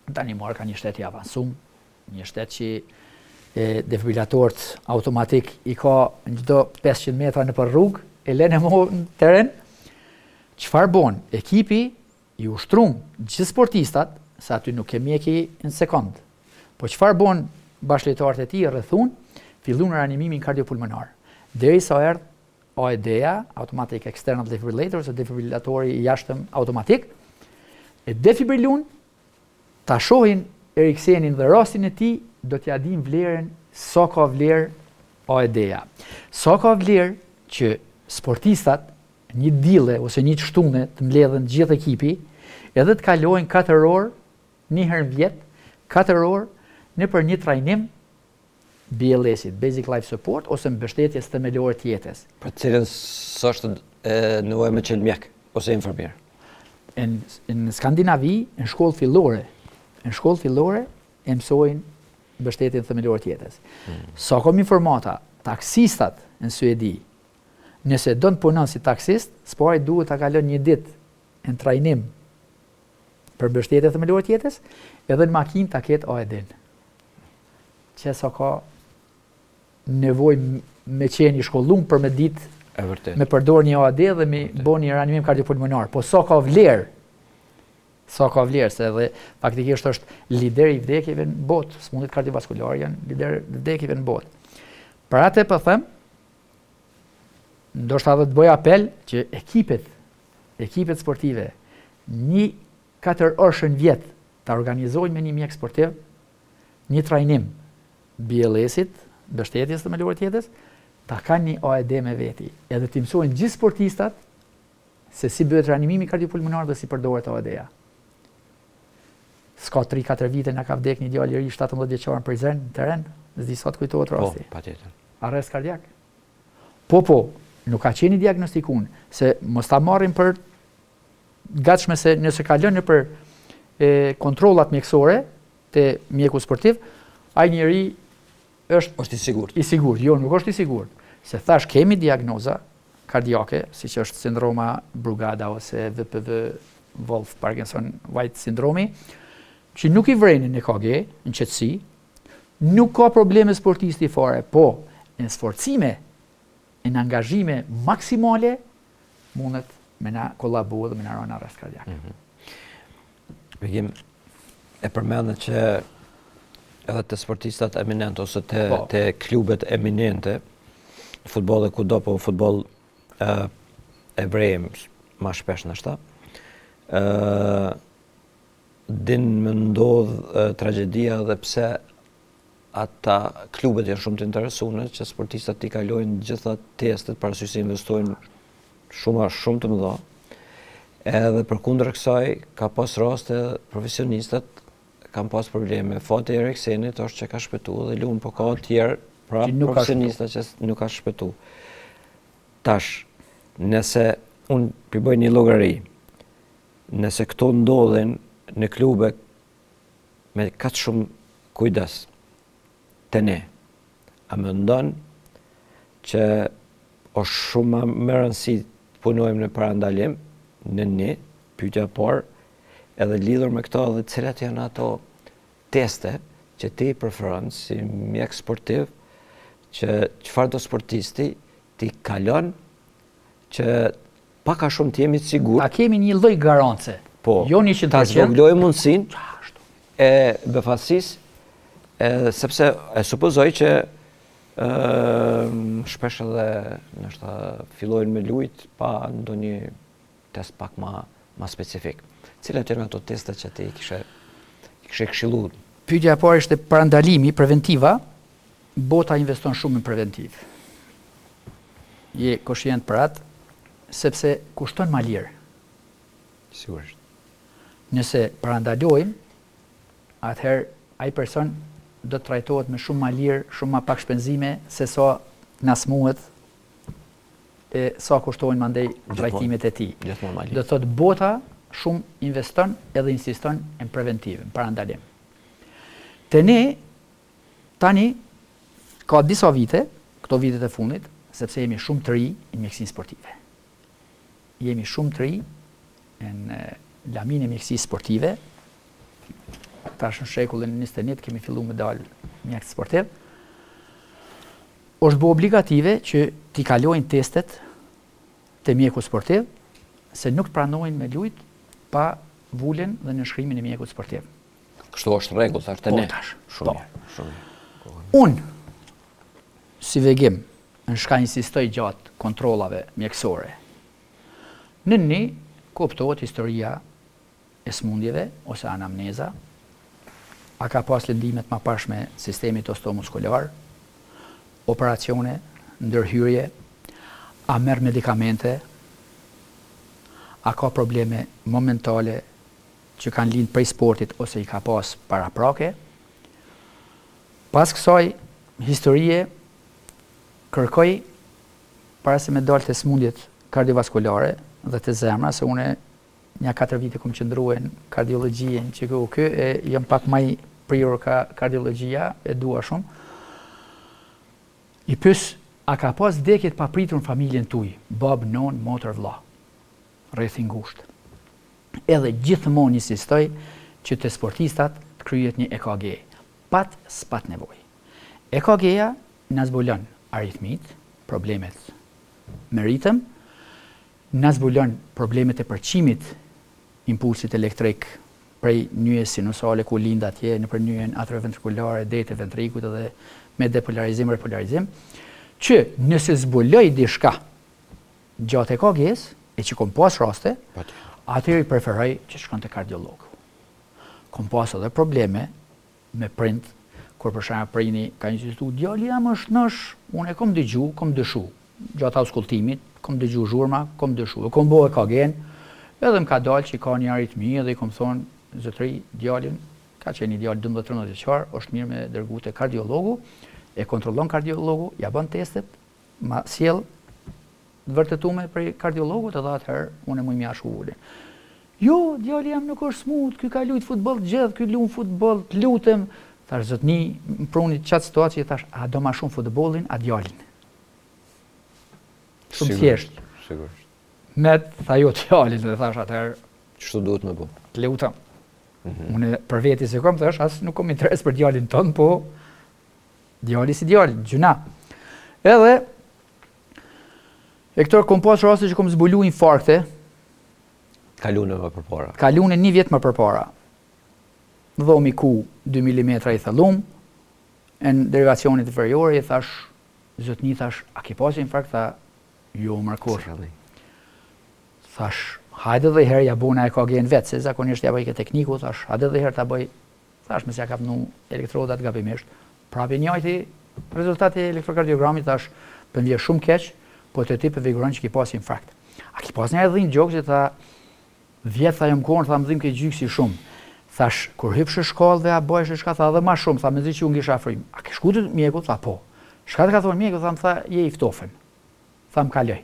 Danimarka ka një shtet i avancuar, një shtet që defibrilatorët automatik i ka në çdo 500 metra nëpër rrugë, e lënë në terren. Çfarë bën? Ekipi i ushtrum gjithë sportistat, se aty nuk e mjeki në sekond. Po çfarë bën bashkëlojtarët e tij rrethun? Filluan reanimimin kardiopulmonar. Derisa erdhi AED-ja, Automatic External Defibrillator, ose defibrillatori i jashtëm automatik, e defibrilun, ta shohin Eriksenin dhe rastin e tij, do t'ja dim vlerën sa ka vlerë AED-ja. Sa ka vlerë që sportistat një dille ose një shtune të mbledhen gjithë ekipi, edhe të kalojnë 4 orë, një herë në vjet, 4 orë nëpër një trajnim BLS-it, Basic Life Support, ose mbështetjes themelore të jetës. Për të cilën s'është nevojë me qenë ose infermier. Në Skandinavi, në shkollë fillore, e mësojnë mbështetjen themelore të jetës. Sa kom informata, taksistat në Suedi, nëse do të punon si taksist, s'pari duhet ta kalon një ditë në trajnim për mbështetje themelore të jetës, edhe në makinë ta ketë AED-n. Që sa ka nevojë me qenë i shkollum për me ditë me përdor një AED dhe me bën një reanimim kardiopulmonar. Po sa ka vlerë, se edhe faktikisht është lider i vdekjeve në botë, smundjet kardiovaskulare janë lider i vdekjeve në botë. Për atë po them, ndoshta edhe të bëj apel që ekipet sportive 4 orë në vjet ta organizojnë me një mjek sportiv një trajnim BLS-it, mbështetjes themelore të jetës, ta kanë një AED me veti, edhe të mësojnë gjithë sportistat se si bëhet reanimimi kardiopulmonar dhe si përdoret AED-ja. S'ka 3-4 vite na ka vdek një djalë i ri 17 vjeçar në Prizren, në terren, s'di sa të kujtohet rasti. Po, patjetër. Arrest kardiak. Po, nuk ka qenë diagnostikun, se mos ta marrim për gatshme se nëse kalon nëpër kontrollat mjekësore te mjeku sportiv, ai njeri është i sigurt. Jo, nuk është i sigurt. Se thash kemi diagnoza kardiake, siç është sindroma Brugada ose VPV Wolff Parkinson White sindromi, që nuk i vrenin EKG në qetësi, nuk ka probleme sportisti fare, po në sforcime, në angazhime maksimale, mundet me na kollabu dhe me na rënë arrest kardiak. Begim, e përmendë që edhe të sportistat eminent ose të klubet eminente, në futboll dhe kudo, po në futboll e vrejmë ma shpesh në shta, din më ndodh tragedia dhe pse ata klubet janë shumë të interesuar që sportistat i kalojnë gjitha testet parasysh se investojnë shumë të mëdha. Edhe përkundër kësaj ka pas raste profesionistat kanë pas probleme. Fati i Eriksenit është që ka shpëtuar dhe luan, po ka të tjerë pra profesionista që nuk ka shpëtuar. Tash, nëse unë përbëj një llogari, nëse këto ndodhen në klube me kaq shumë kujdes te ne, a mendon që është shumë më rëndësi të punojmë në parandalim në një pyetja parë, edhe lidhur me këto dhe cilat janë ato teste që ti preferon si mjek sportiv, që çfarë do sportisti ti kalon që pak a shumë të jemi të sigurt. A kemi një lloj garance? Po, jo 100%. Ta zvoglojë mundësinë e befasisë, sepse e supozoj që shpesh edhe nështë fillojnë me lujt pa ndonjë test pak ma specifik. Cilat janë ato testet që ti kishe këshilluar? Pyetja e parë ishte parandalimi, preventiva. Bota investon shumë në preventiv. Je koshient për atë, sepse kushton ma lirë. Sigurisht. Nëse parandalojmë, atëherë ai person do të trajtohet me shumë ma lirë, shumë ma pak shpenzime, se sa na smuhet e sa kushtojnë mandej trajtimet e tij. Do të thotë bota shumë investon edhe insiston në preventiv, në parandalim. Te ne, tani, ka disa vite, këto vitet e fundit, sepse jemi shumë të ri në mjekësinë sportive. Jemi shumë të ri në lamin e mjekësisë sportive. Tash në shekullin 21 kemi filluar me dalë mjekët sportiv. Është bë obligative që t'i kalojnë testet të mjeku sportiv, se nuk të pranojnë me lujt pa vullin dhe nënshkrimin e mjekut sportiv. Kështu është rregull tash te ne. Po. Unë, si vegim, në shka insistoj gjatë kontrollave mjekësore, në një kuptohet historia e smundjeve ose anamneza, a ka pas lëndimet ma pashme sistemit osteomuskular, operacione, ndërhyrje, a merr medikamente, a ka probleme momentale që kanë lind prej sportit ose i ka pas paraprake. Pas kësaj historie, kërkoj para se me dalë të smundjet kardiovaskulare dhe të zemra, se une një 4 vite kom qëndruar në kardiologjin që kë e jam pak maj prior ka kardiologjia, e dua shumë. I pys, a ka pas dekjet pa pritur në familjen tuj, bab, non, motër, vlla, rrethin ngushtë. Edhe gjithmonë insistoj që të sportistat të kryet një EKG, pat s'pat nevoj. EKG-ja na zbulon aritmit, problemet me ritëm, na zbulon problemet e përqimit impulsit elektrik prej nyjes sinusale ku lind atje nëpër nyjen atrioventrikulare deri te ventrikujt edhe me depolarizim repolarizim, që nëse zbuloj diçka gjatë EKG-s, e që kom pas raste, atëherë i preferoj që shkon te kardiologu. Kom pas edhe probleme me prind, kur për shembull prini ka insistu, djali jam është nësh, unë e kom dëgju, kom dëshu. Gjatë auskultimit, kom dëgju zhurma, kom dëshu. E kom bo EKG-n, edhe më ka dalë që ka një aritmi edhe i kom thonë, zotëri, djalin, ka qenë një djalë 12-13 vjeçar, është mirë me dërgu te kardiologu, e kontrollon kardiologu, ja bën testet, ma sjell vërtetume prej kardiologut edhe atëherë unë më mjash ulin. Jo, djali jam nuk është smut, ky ka lujt futboll të gjithë, ky luan futboll, të lutem. Thash zotni, më pruni çat situatë, thash, a do ma shumë futbollin, a djalin? Shumë thjesht. Sigurisht. Me tha jo djalin dhe thash atëherë, ç'është duhet më bë? Të lutem. Unë për veti se kom thash, as nuk kom interes për djalin ton, po djali si djali, gjuna. Edhe e këtër kom pas raste që kom zbulu infarkte. Kalune më përpara. Kalune 1 vjet më përpara. Dhomi ku 2 mm i thellum, në derivacionit inferiore, i thash, zotni thash, a ke pas infarkt? Tha, jo mërkur. Thash, hajde dhe herë ja bona EKG-n vetë, se zakonisht ja bëj ke tekniku, thash, hajde dhe herë ta bëj, thash, me se ja ka pnu elektrodat gabimisht. Prapi njëjti rezultati e elektrokardiogramit, thash, për vje shumë keq, po të ti për viguron që ki pas infarkt. A ki pas një edhe një gjokë që tha, vjetë tha jëmë konë, tha më dhim ke gjyksi shumë. Thash, kur hypshë shkallë dhe a bëjshë shka, tha dhe ma shumë, tha me zi që unë ngisha afrim. A ke shku të mjeku? Tha po. Shka të ka thonë mjeku? Tha më tha, je i ftofen. Tha më kaloj.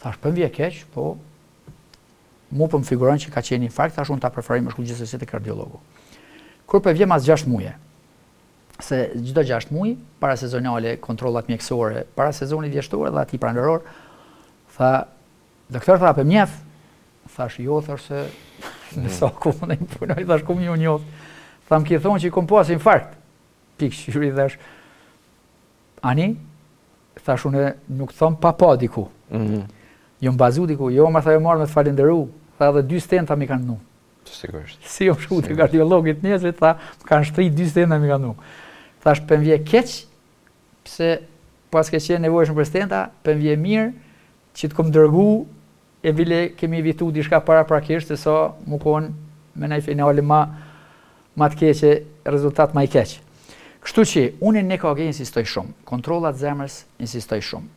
Thash, për më vje keq, po, mu për më figuron që ka qenë infarkt, thash unë ta preferoj më shku gjithsesi te kardiologu. Kur për vje mas 6 muje, se çdo 6 muaj, para sezonale, kontrollat mjekësore, para sezonit vjeshtor dhe ati pranveror, tha, doktor tha, për mjef, thash, jo, thash se, në sa ku më në punoj, thash, ku më ju njoft, tha, më ki thonë që i kom pas infarkt, pikë shqyri, thash, ani, thash, unë nuk thom pa diku, jo më bazu diku, jo, më tha, jo marrë me të falenderu, tha, dhe 2 stenta mi kanë nu. Sigurisht. Si jo shku të kardiologit njëzit, tha, më kanë shtrit 2 stenta mi kanë nu. Thash, për mvje keq, pse pas ke qenë nevojshëm për stenta, për mvje mirë, që të kom dërgu, e bile kemi evitu diçka para prakisht, se sa mu konë me nej finale ma të keqe, rezultat ma i keq. Kështu që, unë në EKG insistoj shumë, kontrollat zemrës insistoj shumë.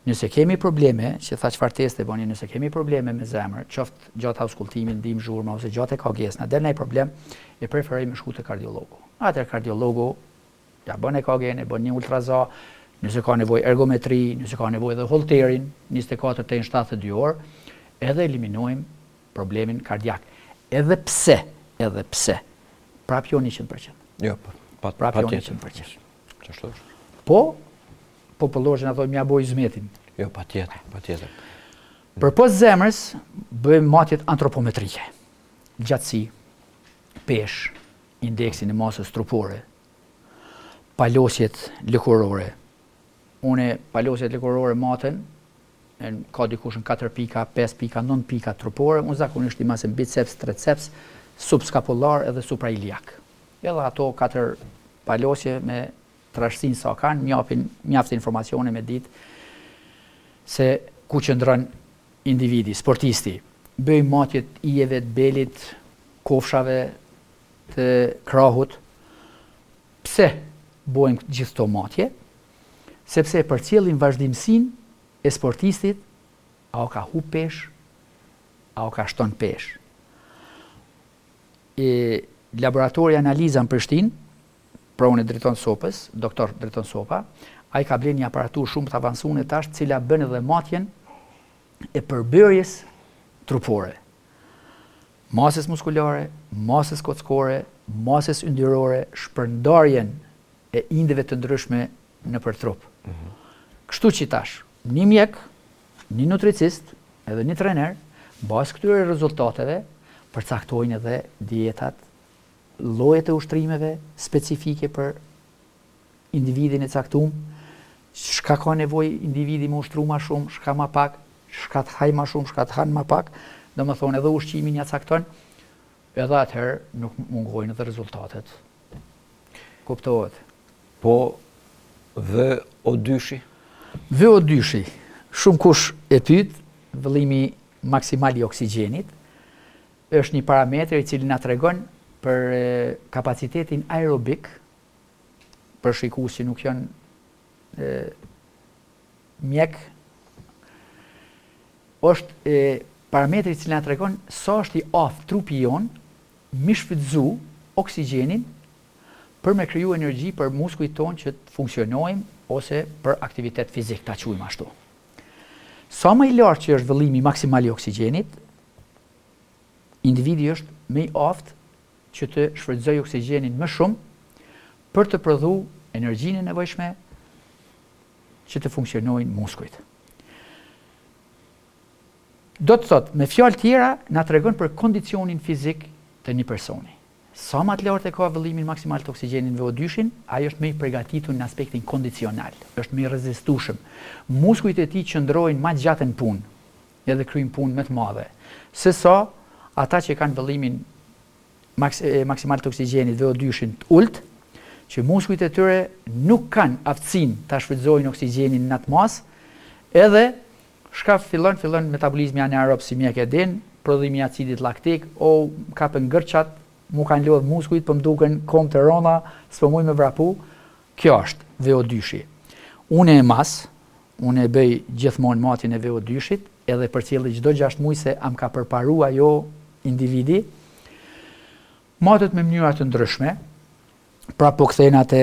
Nëse kemi probleme, që tha çfarë teste bëni, nëse kemi probleme me zemër, qoftë gjatë auskultimit, ndim zhurma, ose gjatë EKG-s, na del ndonjë problem, e preferoj me shku te kardiologu. Atëherë kardiologu ja bën EKG-n, e bën një ultraza, nëse ka nevojë ergometri, nëse ka nevojë edhe holterin, 24 deri në 72 orë, edhe eliminojmë problemin kardiak. Edhe pse, prap jo 100%. Jo, prap jo 100%. Ç'është është? Po, popullorën ato mja boj zmetin. Jo, patjetër. Për poshtë zemrës, bëjmë matjet antropometrike. Gjatësi, peshë, indeksin e masës trupore, palosjet lëkurore. Une palosjet lëkurore maten, ka dikush në 4 pika, 5 pika, 9 pika trupore, unë zakonisht i masën biceps, triceps, subskapular edhe suprailiak. Edhe ato 4 palosje me trashësin sa kanë, mjaftë informacione me ditë se ku qëndron individi, sportisti. Bëjmë matjet ijeve, të belit, kofshave, të krahut. Pse bojmë gjithë këto matje? Sepse përcjellim vazhdimsinë e sportistit, a o ka hu pesh, a o ka shton pesh. Laboratori analiza në Prishtinë, pra unë e drejton Sopës, doktor drejton Sopa, a i ka blen një aparatur shumë të avancuar tash, cila bën edhe matjen e përbërjes trupore. Masës muskulare, masës kockore, masës yndyrore, shpërndarjen e indeve të ndryshme në për trup. Kështu që tash, një mjek, një nutricist, edhe një trener, bazë këtyre rezultateve, përcaktojnë edhe dietat, llojet e ushtrimeve specifike për individin e caktuar, shka ka nevojë individi më ushtru ma shumë, shka ma pak, shka të haj ma shumë, shka të hanë ma pak, dhe më thonë edhe ushqimin ja cakton, edhe atëherë nuk mungojnë edhe rezultatet. Kuptohet. Po, VO2-shi? VO2-shi, shumë kush e pyet, vëllimi maksimal i oksigjenit, është një parametër i cili na tregon për kapacitetin aerobik, për shikues që nuk janë mjek, është parametri i cili na tregon sa është i aftë trupi jon mi shfrytëzu oksigjenin për me kriju energji për muskujt tonë që të funksionojmë ose për aktivitet fizik, ta quajmë ashtu. Sa më i lartë që është vëllimi maksimal i oksigjenit, individi është më i aftë që të shfrytëzojë oksigjenin më shumë për të prodhuar energjinë e nevojshme që të funksionojnë muskujt. Do të thotë, me fjalë tjera, na tregon për kondicionin fizik të një personi. Sa më të lartë e ka vëllimin maksimal të oksigjenit VO2-shin, ai është më i përgatitur në aspektin kondicional, është më i rezistueshëm. Muskujt e tij qëndrojnë më gjatë në punë, edhe kryejnë punë më të madhe. Sesa ata që kanë vëllimin maksimal të oksigjenit VO2-shin të ulët, që muskujt e tyre nuk kanë aftësinë ta shfrytëzojnë oksigjenin në atë masë, edhe shka fillon metabolizmi anaerob si mjek e din, prodhimi i acidit laktik, o kapën gërçat, mu kanë lodh muskujt, për më duken kom të rona, s'po muj me vrapu. Kjo është VO2-shi. Unë e mas, unë e bëj gjithmonë matjen e VO2-shit, edhe përcjellë çdo 6 muaj se am ka përparu ajo individi. Matet me mënyra të ndryshme, pra po kthehen atë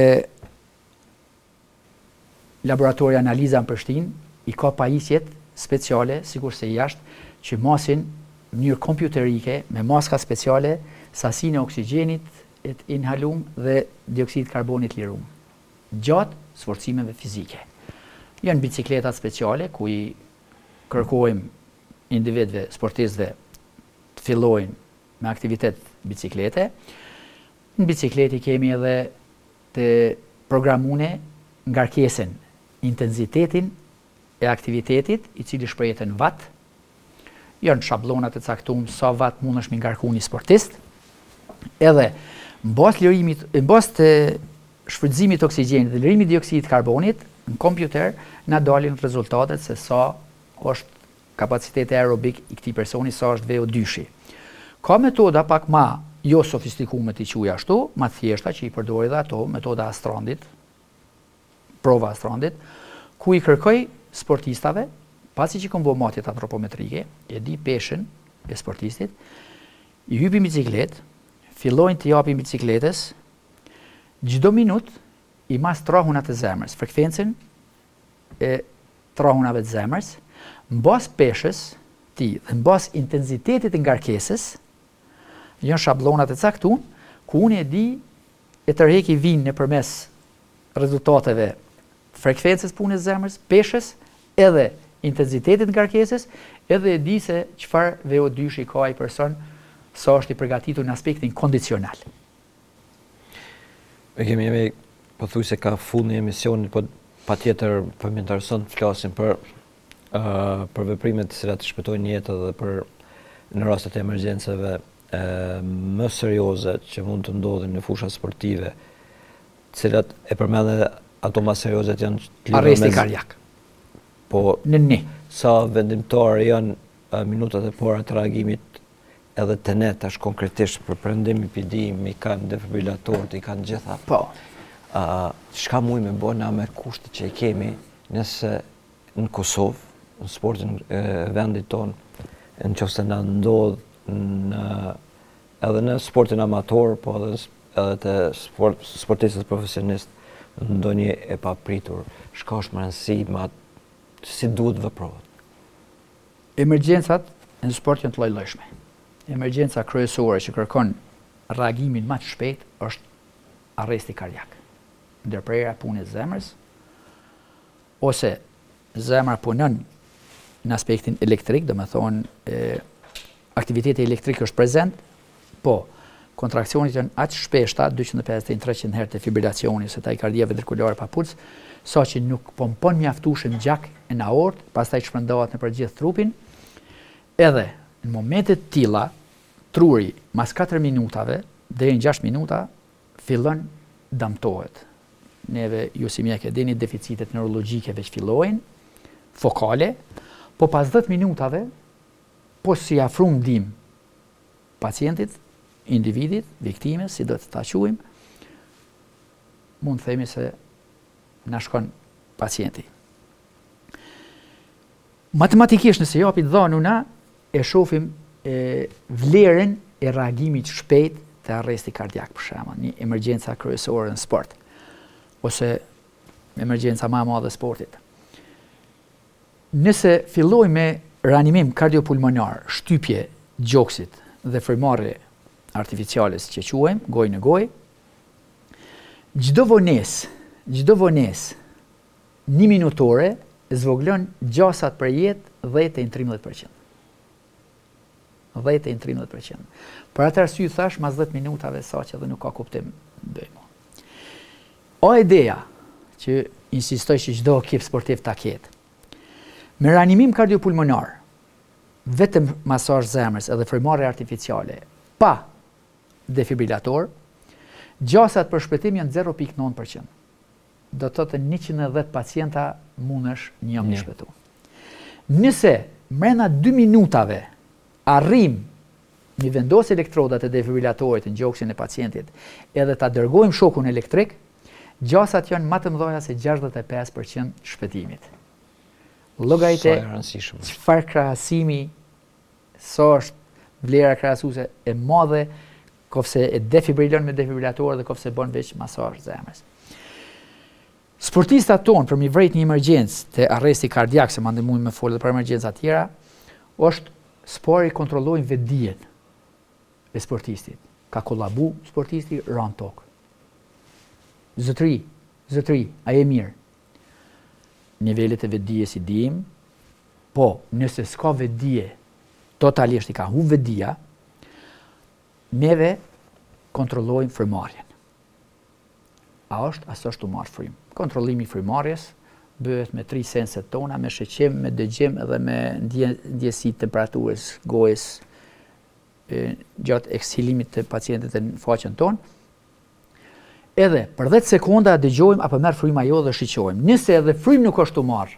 laboratori analiza në Prishtinë, i ka pajisjet speciale, sikurse jashtë, që masin në mënyrë kompjuterike, me maska speciale, sasinë e oksigjenit e të inhalum dhe dioksid karbonit lirum, gjatë sforcimeve fizike. Janë bicikletat speciale, ku i kërkojmë individëve, sportistëve, të fillojnë me aktivitet biciklete. Në bicikleti kemi edhe të programune ngarkesën, intensitetin e aktivitetit, i cili shprehet në watt. Janë shablonat e caktuar sa watt mundesh me ngarku një sportist. Edhe mbas të shfrytëzimit të oksigjenit dhe lirimit të dioksidit karbonit, në kompjuter na dalin rezultatet se sa është kapaciteti aerobik i këtij personi, sa është VO2-shi. Ka metoda pak më jo sofistikuar t'i quaj ashtu, më të thjeshta që i përdori dhe ato, metoda Astrandit, prova Astrandit, ku i kërkoj sportistave, pasi që kanë bërë matjet antropometrike, e di peshën e sportistit, i hypin biciklet, fillojnë të japin bicikletës, çdo minutë i mas trahunat e zemrës, frekuencën e trahunave të zemrës, mbas peshës ti dhe mbas intensitetit të ngarkesës, janë shablonat e caktuar, ku unë e di e tërheqi vinë nëpërmes rezultateve frekuencës punës së zemrës, peshës edhe intensitetit ngarkesës, edhe e di se çfarë VO2 ka ai person, sa është i përgatitur në aspektin kondicional. Jemi pothuajse ka fund në emisionin, po patjetër po më intereson të flasim për veprimet të cilat shpëtojnë jetë dhe për në rastet e emergjencave më serioze që mund të ndodhin në fusha sportive, të cilat e përmendë ato më serioze janë arresti kardiak. Po Në sa vendimtar janë minutat e para të reagimit edhe të ne tash konkretisht për perëndim epidim, i kanë defibrilatorët, i kanë gjitha. Po. Çka mujmë me bëna me kushtet që i kemi nëse në Kosovë, në sportin e vendit tonë, nëse na ndodh edhe në sportin amator, po edhe të sportistët profesionistë ndonjë e papritur, çka është më rëndësi, si duhet veprohet? Emergjencat në sport janë të lloj-llojshme. Emergjenca kryesore që kërkon reagimin më të shpejt është arresti kardiak. Ndërprerja e punës së zemrës, ose zemra punon në aspektin elektrik, domethënë aktiviteti elektrik është prezent, po kontrakcionet janë aq shpeshta, 250-300 herë defibrilacioni ose takikardia ventrikulare pa puls, saqë nuk pompon mjaftueshëm gjak në aort, pastaj shpërndahet nëpër gjithë trupin. Edhe në momente të tilla, truri mas 4 minutave deri në 6 minuta fillon damtohet. Neve ju si mjek e dini deficitet neurologjike veç fillojnë, fokale, po pas 10 minutave, po si afrum ndim pacientit, individit, viktimes, si do të ta quajmë, mund të themi se na shkon pacienti. Matematikisht nëse japit dhënuna, e shohim vlerën e reagimit shpejt të arresti kardiak, për shembull, një emergjenca kryesore në sport, ose emergjenca më e madhe e sportit. Nëse filloj me reanimim kardiopulmonar, shtypje gjoksit dhe frymëmarrje artificiale, që quajmë, gojë në gojë, çdo vonesë 1 minutore zvoglon gjasat për jetë 10-13%. 10-13%. Për atë arsye thash mas 10 minutave saqë edhe nuk ka kuptim bëjmë. O ideja që insistoj që çdo ekip sportiv ta ketë. Me reanimim kardiopulmonar, vetëm masazh zemrës edhe frymëmarrje artificiale, pa defibrilator, gjasat për shpëtim janë 0.9%. Do të thotë 110 pacienta mundesh një më shpëtu. Nëse brenda 2 minutave arrim mi vendos elektrodat e defibrilatorit në gjoksin e pacientit edhe ta dërgojmë shokun elektrik, gjasat janë më të mëdha se 65% shpëtimit. Llogaritë çfarë krahasimi, sa është vlera krahasuese e madhe, kofse e defibrilon me defibrilator dhe kofse bën veç masazh zemrës. Sportistat tonë për mi vrejt një emergjencë të arresti kardiak, se mandë mujmë me folë dhe për emergjenca tjera, është spori kontrollojnë vetdijen e sportistit. Ka kollabu sportisti, ran tokë. Zotëri, a e mirë? Nivelet e vetdijes i dim, po nëse s'ka vetdije, totalisht i ka hu vetdija, neve kontrollojnë frymëmarrjen. A është, as është u marrë frymë. Kontrollimi i frymëmarrjes bëhet me 3 senset tona, me sheqim, me dëgjim edhe me ndjesi temperaturës gojës gjatë ekshilimit të pacientit në faqen tonë. Edhe për 10 sekonda dëgjojmë apo merr fryma jo dhe shiqojmë. Nëse edhe frymë nuk është u marrë,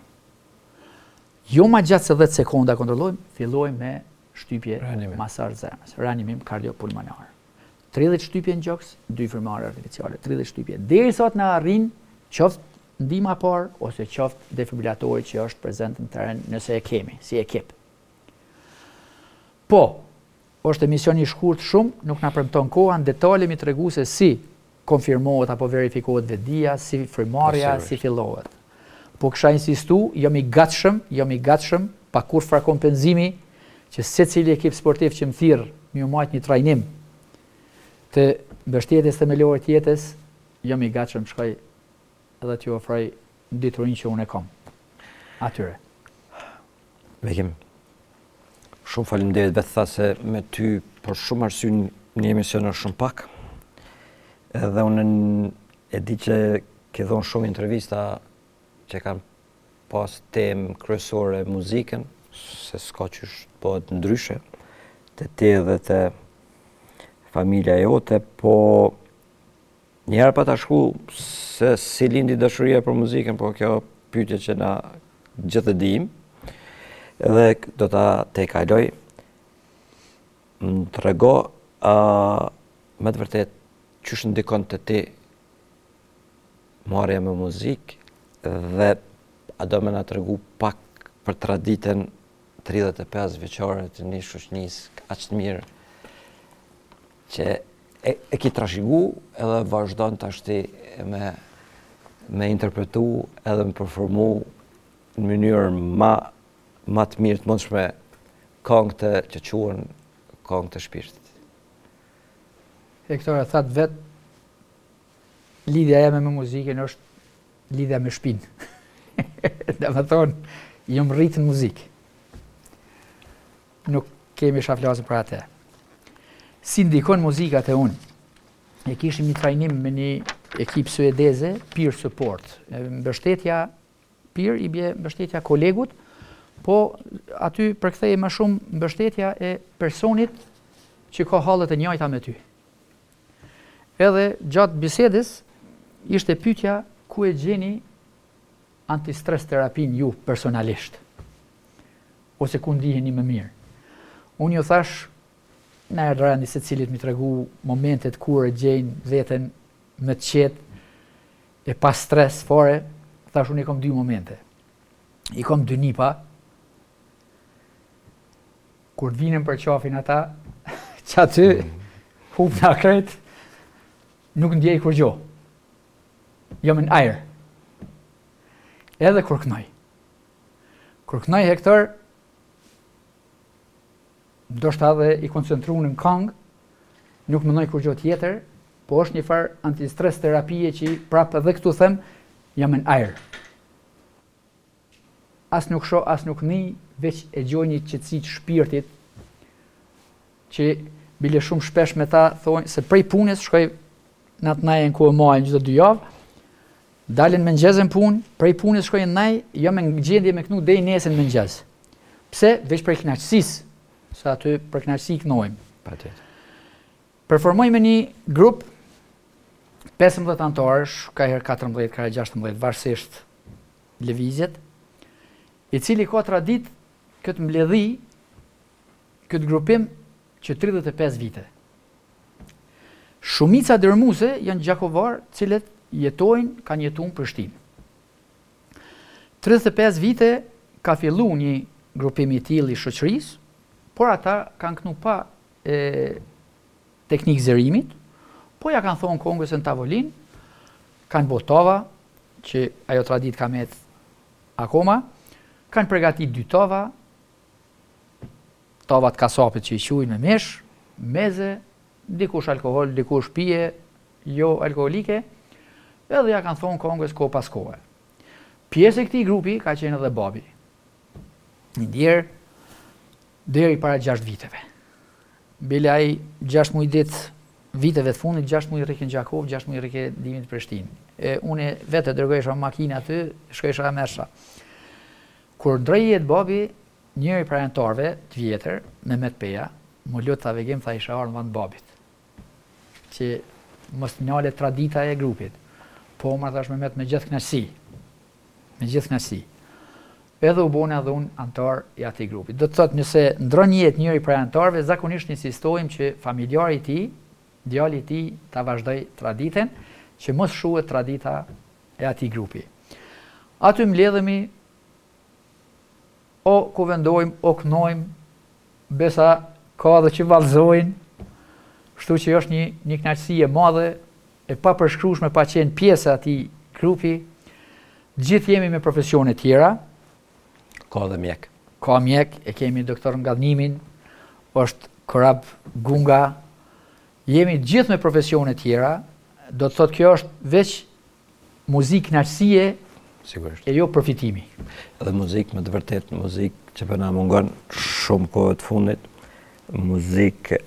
jo më gjatë se 10 sekonda kontrollojmë, fillojmë me shtypje masazh zemrës, reanimim kardiopulmonar. 30 shtypje në gjoks, 2 frymëmarrje artificiale, 30 shtypje. Derisa të na arrin qoftë ndihma parë ose qoftë defibrilatori që është prezent në teren nëse e kemi, si ekip. Po, është emisioni i shkurt shumë, nuk na premton koha, në detale mi tregu se si konfirmohet apo verifikohet vetdia, si frymëmarrja, si fillohet. Po kisha insistu, jam i gatshëm, pa kurrë kompenzimi, që secili ekip sportiv që më thirr më marr një trajnim të mbështetjes themelore të jetës, jam i gatshëm shkoj edhe t'ju ofroj diturinë që unë e kam atyre. Bekim, Shumë faleminderit, vetë tha se me ty për shumë arsye një emision është shumë pak. Edhe unë e di që ke dhënë shumë intervista që kanë pas temë kryesore muzikën, se s'ka qysh bëhet ndryshe, të ti dhe të familja jote, po njëherë pa ta shku se si lindi dashuria për muzikën, po kjo pyetje që na gjithë e dim, edhe do ta te kaloj. Më trego me të vërtet qysh ndikon të ti marrja me muzikë dhe a do me na tregu pak për traditën 35 vjeçare të një shoqënisë aq të mirë që e ki trashëgu edhe vazhdon tashti me interpretu edhe me performu në mënyrë ma të mirë të mundshme këngët që quhen këngë të shpirtit. Hektor e thatë vetë, lidhja jeme me muzikën është lidhja me shpinë. Dhe me thonë, jam rritë në muzikë. Nuk kemi shaflasën për atë. Si ndikon muzikat e unë? E kishim një trajnim me një ekip suedeze, peer support. Mbështetja peer i bje mbështetja kolegut, po aty përkthej më shumë mbështetja e personit që ka hallet e njëjta me ty. Edhe gjatë bisedës ishte pyetja ku e gjeni antistres terapin ju personalisht, ose ku ndiheni më mirë. Unë ju thash, në erdhërandi se cilit mi tregu momentet kur e gjejnë veten më të qetë, e pa stres fare, thash unë i kom 2 momente. I kom 2 nipa, kur të vinin për qafin ata, që aty, hup në akret, nuk ndjej kur gjo. Jam në ajër. Edhe kur kënoj. Kur kënoj Hektor, ndoshta edhe i koncentru në këngë, nuk mënoj kur gjo tjetër, po është një farë antistres terapie që prapë edhe këtu them, jam në ajër. As nuk shoh, as nuk ni, veç e gjoj një qetësi të shpirtit, që bile shumë shpesh me ta thonë se prej punës shkoj në atë najën ku e majnë gjithë 2 javë, dalin me mëngjesën punë, prej punës shkoj në naj, jo me gjendje me kënu deri nesër në mëngjes. Pse? Veç për kënaqësisë, se aty për kënaqësi kënojmë. Patjetër. Performoj me një grup 15 anëtarësh, ka herë 14, ka herë 16, varsisht lëvizjet, i cili ka tradit këtë mbledhi, këtë grupim që 35 vite. Shumica dërmuese janë gjakovar, cilët jetojnë, kanë jetuar në Prishtinë. 35 vite ka fillu një grupim i tillë i shoqërisë, por ata kanë knu pa teknikë zërimit, po ja kanë thonë kongës në tavolinë, kanë botova, që ajo tradit ka met akoma, kanë përgatit 2 tova, tovat kasapit që i quajnë me mesh, meze, dikush alkohol, dikush pije, jo alkoholike, edhe ja kanë thonë kongës ko pas kohë. Pjesë e këtij grupi ka qenë edhe babi. Një djerë, deri para 6 viteve. Bile ai 6 muaj ditë viteve të fundit, 6 muaj rrike në Gjakov, 6 muaj rrike dimit Prishtinë. Unë vetë dërgojsha makinë aty, shkojsha mesha. Kur drejjet babi, njëri prej anëtarëve të vjetër, Mehmet Peja, më lut ta vegem tha isha ardhur në babit. Që mos njale tradita e grupit. Po më thash Mehmet me gjithë kënaqësi. Me gjithë kënaqësi. Edhe u bona edhe unë antar i atij grupi. Do të thotë nëse ndron jetë njëri prej anëtarëve, zakonisht insistojmë që familjari i tij, djali i tij ta vazhdoj traditën, që mos shuhet tradita e atij grupi. Aty mbledhemi o kuvendojmë, o kënojmë, besa ka dhe që vallëzojnë, kështu që është një kënaqësi e madhe, e papërshkrueshme pa qenë pjesë e atij grupi. Gjithë jemi me profesione tjera. Ka dhe mjek. Ka mjek, e kemi doktor Ngadnimin, është Korab Gunga. Jemi gjithë me profesione tjera, do të thotë kjo është veç muzikë kënaqësie, sigurisht. E jo përfitimi. Edhe muzikë, me të vërtet, muzikë që për na mungon shumë kohë të fundit, muzikë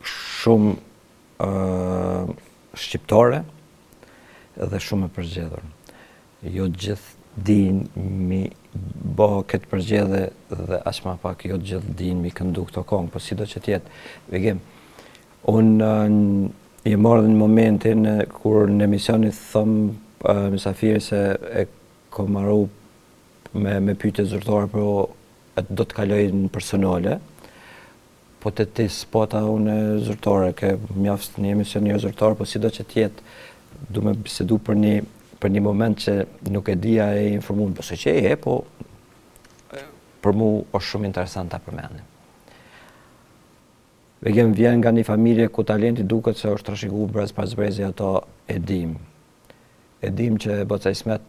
shumë shqiptare dhe shumë e përgjedhur. Jo gjithë dinë mi bo këtë përgjedhje dhe aq ma pak jo gjithë dinë mi këndu këto këngë, po sido që tjetë. Vigim, unë i marrë në momentin kur në emisionit thëmë mysafiri se e ko marru me pyetje zyrtare, po do të kaloj në personale, po të ti spota unë zyrtare, ke mjaft një emision një zyrtare, po sido që tjetë, du me bisedu për një moment që nuk e dija e informu, bëse që po për mu është shumë interesant ta përmenim. Vegem vjen nga një familje ku talenti duket se është trashëgu brez pas brezi, ato e dim. E dim që Boca Ismet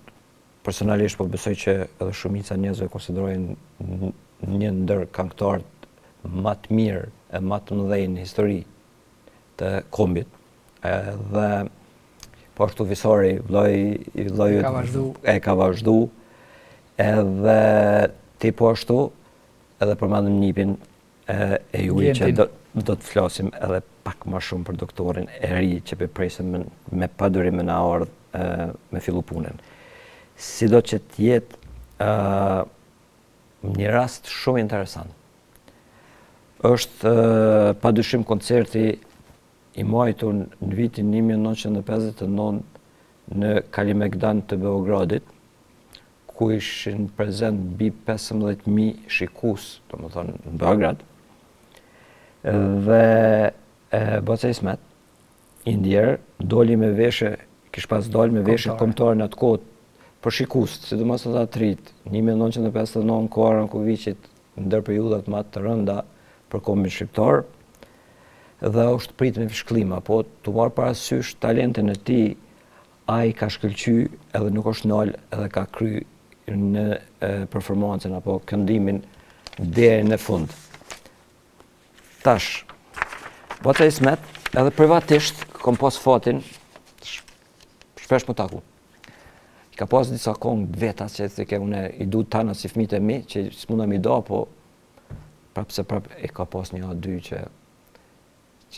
personalisht po besoj që edhe shumica njerëzve konsiderojnë një ndër këngëtarët më të mirë e më të mëdhenj në histori të kombit. Dhe po ashtu Visori, vllai e ka vazhdu, edhe ti po ashtu edhe përmendëm Nipin e juaj që do të flasim edhe pak më shumë për doktorin e ri që presim me padurim në ardhë me fillu punën. Sido që t'jetë një rast shumë interesant. Është padyshim koncerti i majtur në vitin 1959 në Kalimegdan të Beogradit, ku ishin prezent mbi 15.000 shikus, do më thonë në Beograd, dhe Boca Ismet, i ndjerë, doli me veshe, kish pas doli me veshe kombëtare në atë kohë për shikustë, sidomos ata të rit, 1959 kohë Rankovićit, ndër periudhat më të rënda për kombin shqiptar, dhe është prit me shkllima, po të marrë parasysh talentin e tij, ai ka shkëlqy edhe nuk është nal edhe ka kry në performancën apo këndimin deri në fund. Tash, Boca Ismet, edhe privatisht, kom pas fatin, shpesh më taku. Ka pas disa këngë veta që thike une i du tana si fëmijët e mi, që s'muna mi do, po prapë i ka pas një o dy që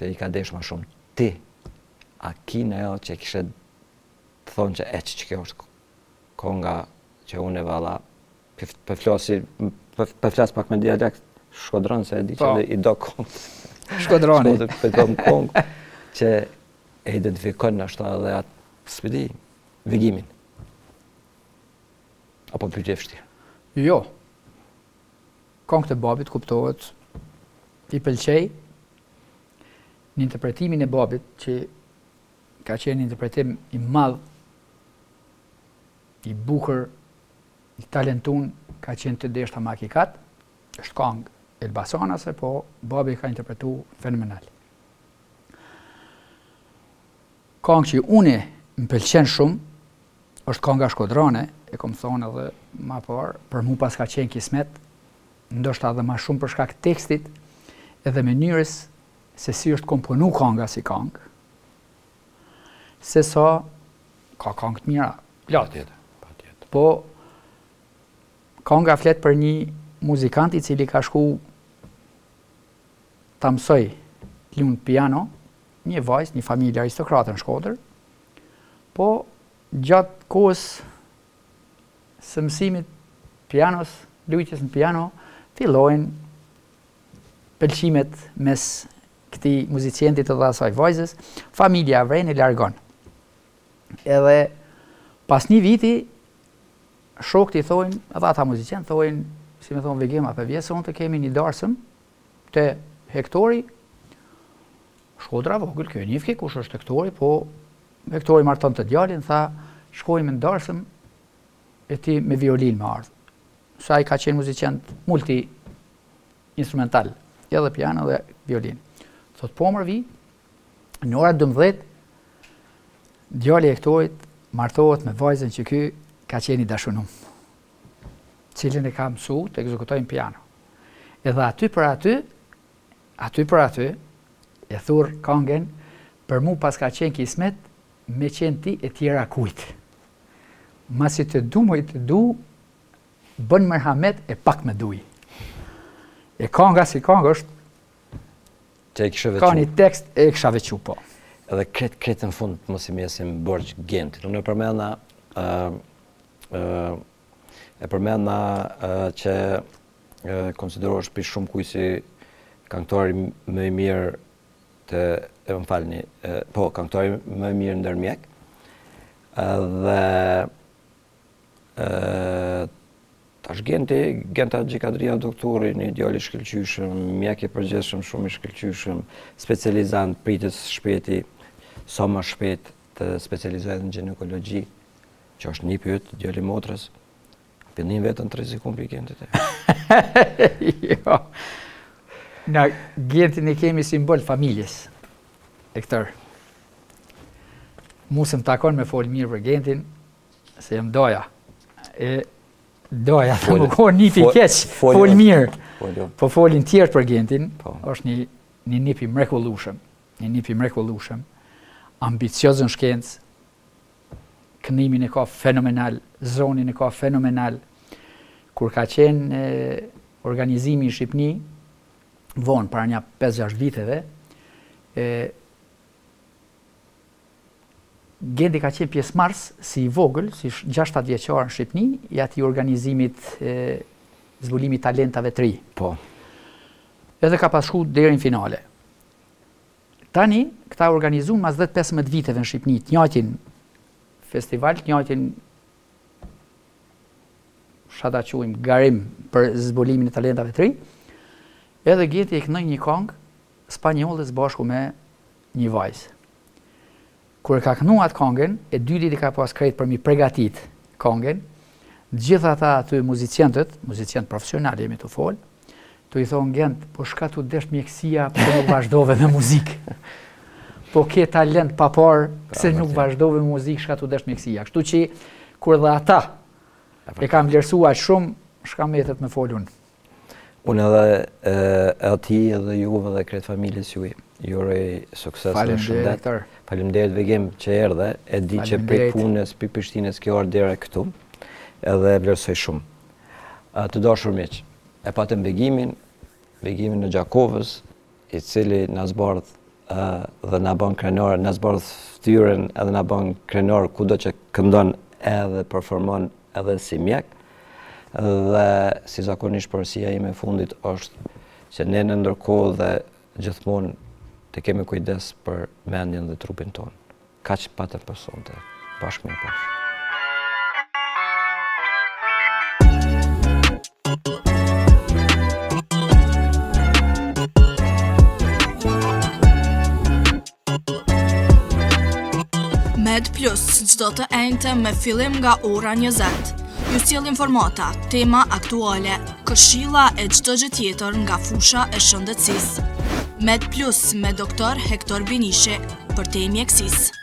i ka desh ma shumë. Ti, a kina jo që kishe të thonë që që kjo është kënga që une valla, për flas pak me dialekt, Shkodran, se e di që i do këngë. Shkodroni. Këngë që e identifikon në ashtu edhe atë spidi, vigimin. Apo pyetje e vështirë? Jo. Këngët e babit kuptohet, i pëlqej në interpretimin e babit, që ka qenë interpretim i madh, i bukur, i talentun, ka qenë të deshta makikat, është këngë Elbasanase, po babi ka interpretu fenomenal. Këngë që une më pëlqen shumë, është kënga Shkodrane, e kom thonë edhe ma parë, për mu pas ka qenë kismet, ndoshta edhe ma shumë për shkak tekstit, edhe mënyrës se si është komponu kënga si këngë, se sa ka këngë të mira. Patjetër. Po, kënga flet për një muzikant i cili ka shku ta mësoj të lunë piano, një vajzë, një familje aristokrate në Shkodër, po gjatë kohës së mësimit pianos, lujtjes në piano, fillojnë pëlqimet mes këtij muzicientit dhe asaj vajzës, familja vren e largon. Edhe pas një viti, shokët i thojnë, edhe ata muzician thojnë, si me thonë Vegema, për vjesë unë të kemi një darsëm të Hektori, Shkodra vogël, kjo e njifki kush është Hektori, po Hektori marton të djalin, tha, shkojmë në darsëm e ti me violin me ardhë. Sa i ka qenë muzicient multi-instrumental, edhe piano dhe violin. Thot, po mërë vi, në ora 12, djali Hektorit martohet me vajzën që ky ka qenë i dashunum, cilin e ka mësu të ekzekutojnë piano. Edhe aty për aty, e thurë këngën, për mu pas ka qenë kismet, me qenë ti e tjera kujtë. Masi të du, bën merhamet e pak me duj. E kanga si kanga është, Që e kishe ka veçu. një tekst e kisha veçu po. Edhe kretë në fund mos i mjesim Borç Genti. Unë e përmenda që konsiderohesh për shumë kuj si këngëtari më i mirë këngëtari më i mirë ndër mjek. Dhe tash Genta Gjikadria doktori, një djalë i shkëlqyshëm, mjek i përgjithshëm, shumë i shkëlqyshëm, specializant, pritet shpejti, sa më shpejt të specializohet në ginekologji, që është një pyet, djali motrës, pëllim vetën të rrezikon për Gentit. Jo. Na Gentin e kemi simbol familjes. E këtër. Mu se më takon me folë mirë për Gentin, se jam doja. Doja të më kohë nipi keq, folë mirë. Po folin tjertë për Gentin, është një nipi mrekullueshëm. Një nipi mrekullueshëm, ambiciozën shkencë, kënimin e ka fenomenal, zonin e ka fenomenal. Kur ka qenë organizimi i Shqipni, vonë, para një 5-6 viteve, Genti ka qenë pjesëmarrës si i vogël, si 6-7 vjeçar në Shqipni, i atij organizimit zbulimit talentave të ri. Po. Edhe ka pasur deri në finale. Tani, këta organizuan mas 10-15 viteve në Shqipni, të njëjtin festival, të njëjtin shata quajmë garim për zbulimin e talentave të ri. Edhe Genti e këndoi një këngë spanjolle bashku me një vajzë. Kur e ka kënu atë këngën, e dy ditë ka pas krejt për mi pregatit këngën, gjithë ata aty muziciantë profesional jemi të folë, të i thonë Gent, po shka tu desh mjekësia, pse nuk vazhdove me muzikë. Po ke talent pa parë, pse nuk vazhdove me muzikë, shka tu desh mjekësia. Kështu që, kur dhe ata e kam vlerësua shumë, shka metet me folë unë. Unë edhe ati edhe juve dhe kretë familjes juj, jurej sukses dhe shëndet. Faleminderit Vegim që erdhe, e di që prej punës, për Prishtinës kjo ardhë deri këtu, edhe vlerësoj shumë. Të dashur miq, e patëm Vegimin në Gjakovës, i cili na zbardh dhe na bën krenar, na zbardh fytyrën edhe na bën krenar kudo që këndon edhe performon edhe si mjek. Dhe si zakonisht përësia ime fundit është që ne në ndërkohë dhe gjithmonë të kemi kujdes për mendjen dhe trupin tonë. Kaq patëm për sonte. Bashkë me pash. Med Plus, çdo të enjte me fillim nga ora 20. Ju sjell informata, tema aktuale, këshilla e çdo gjë tjetër nga fusha e shëndetësisë. Med Plus me Dr. Hektor Binishi për te mjekësisë.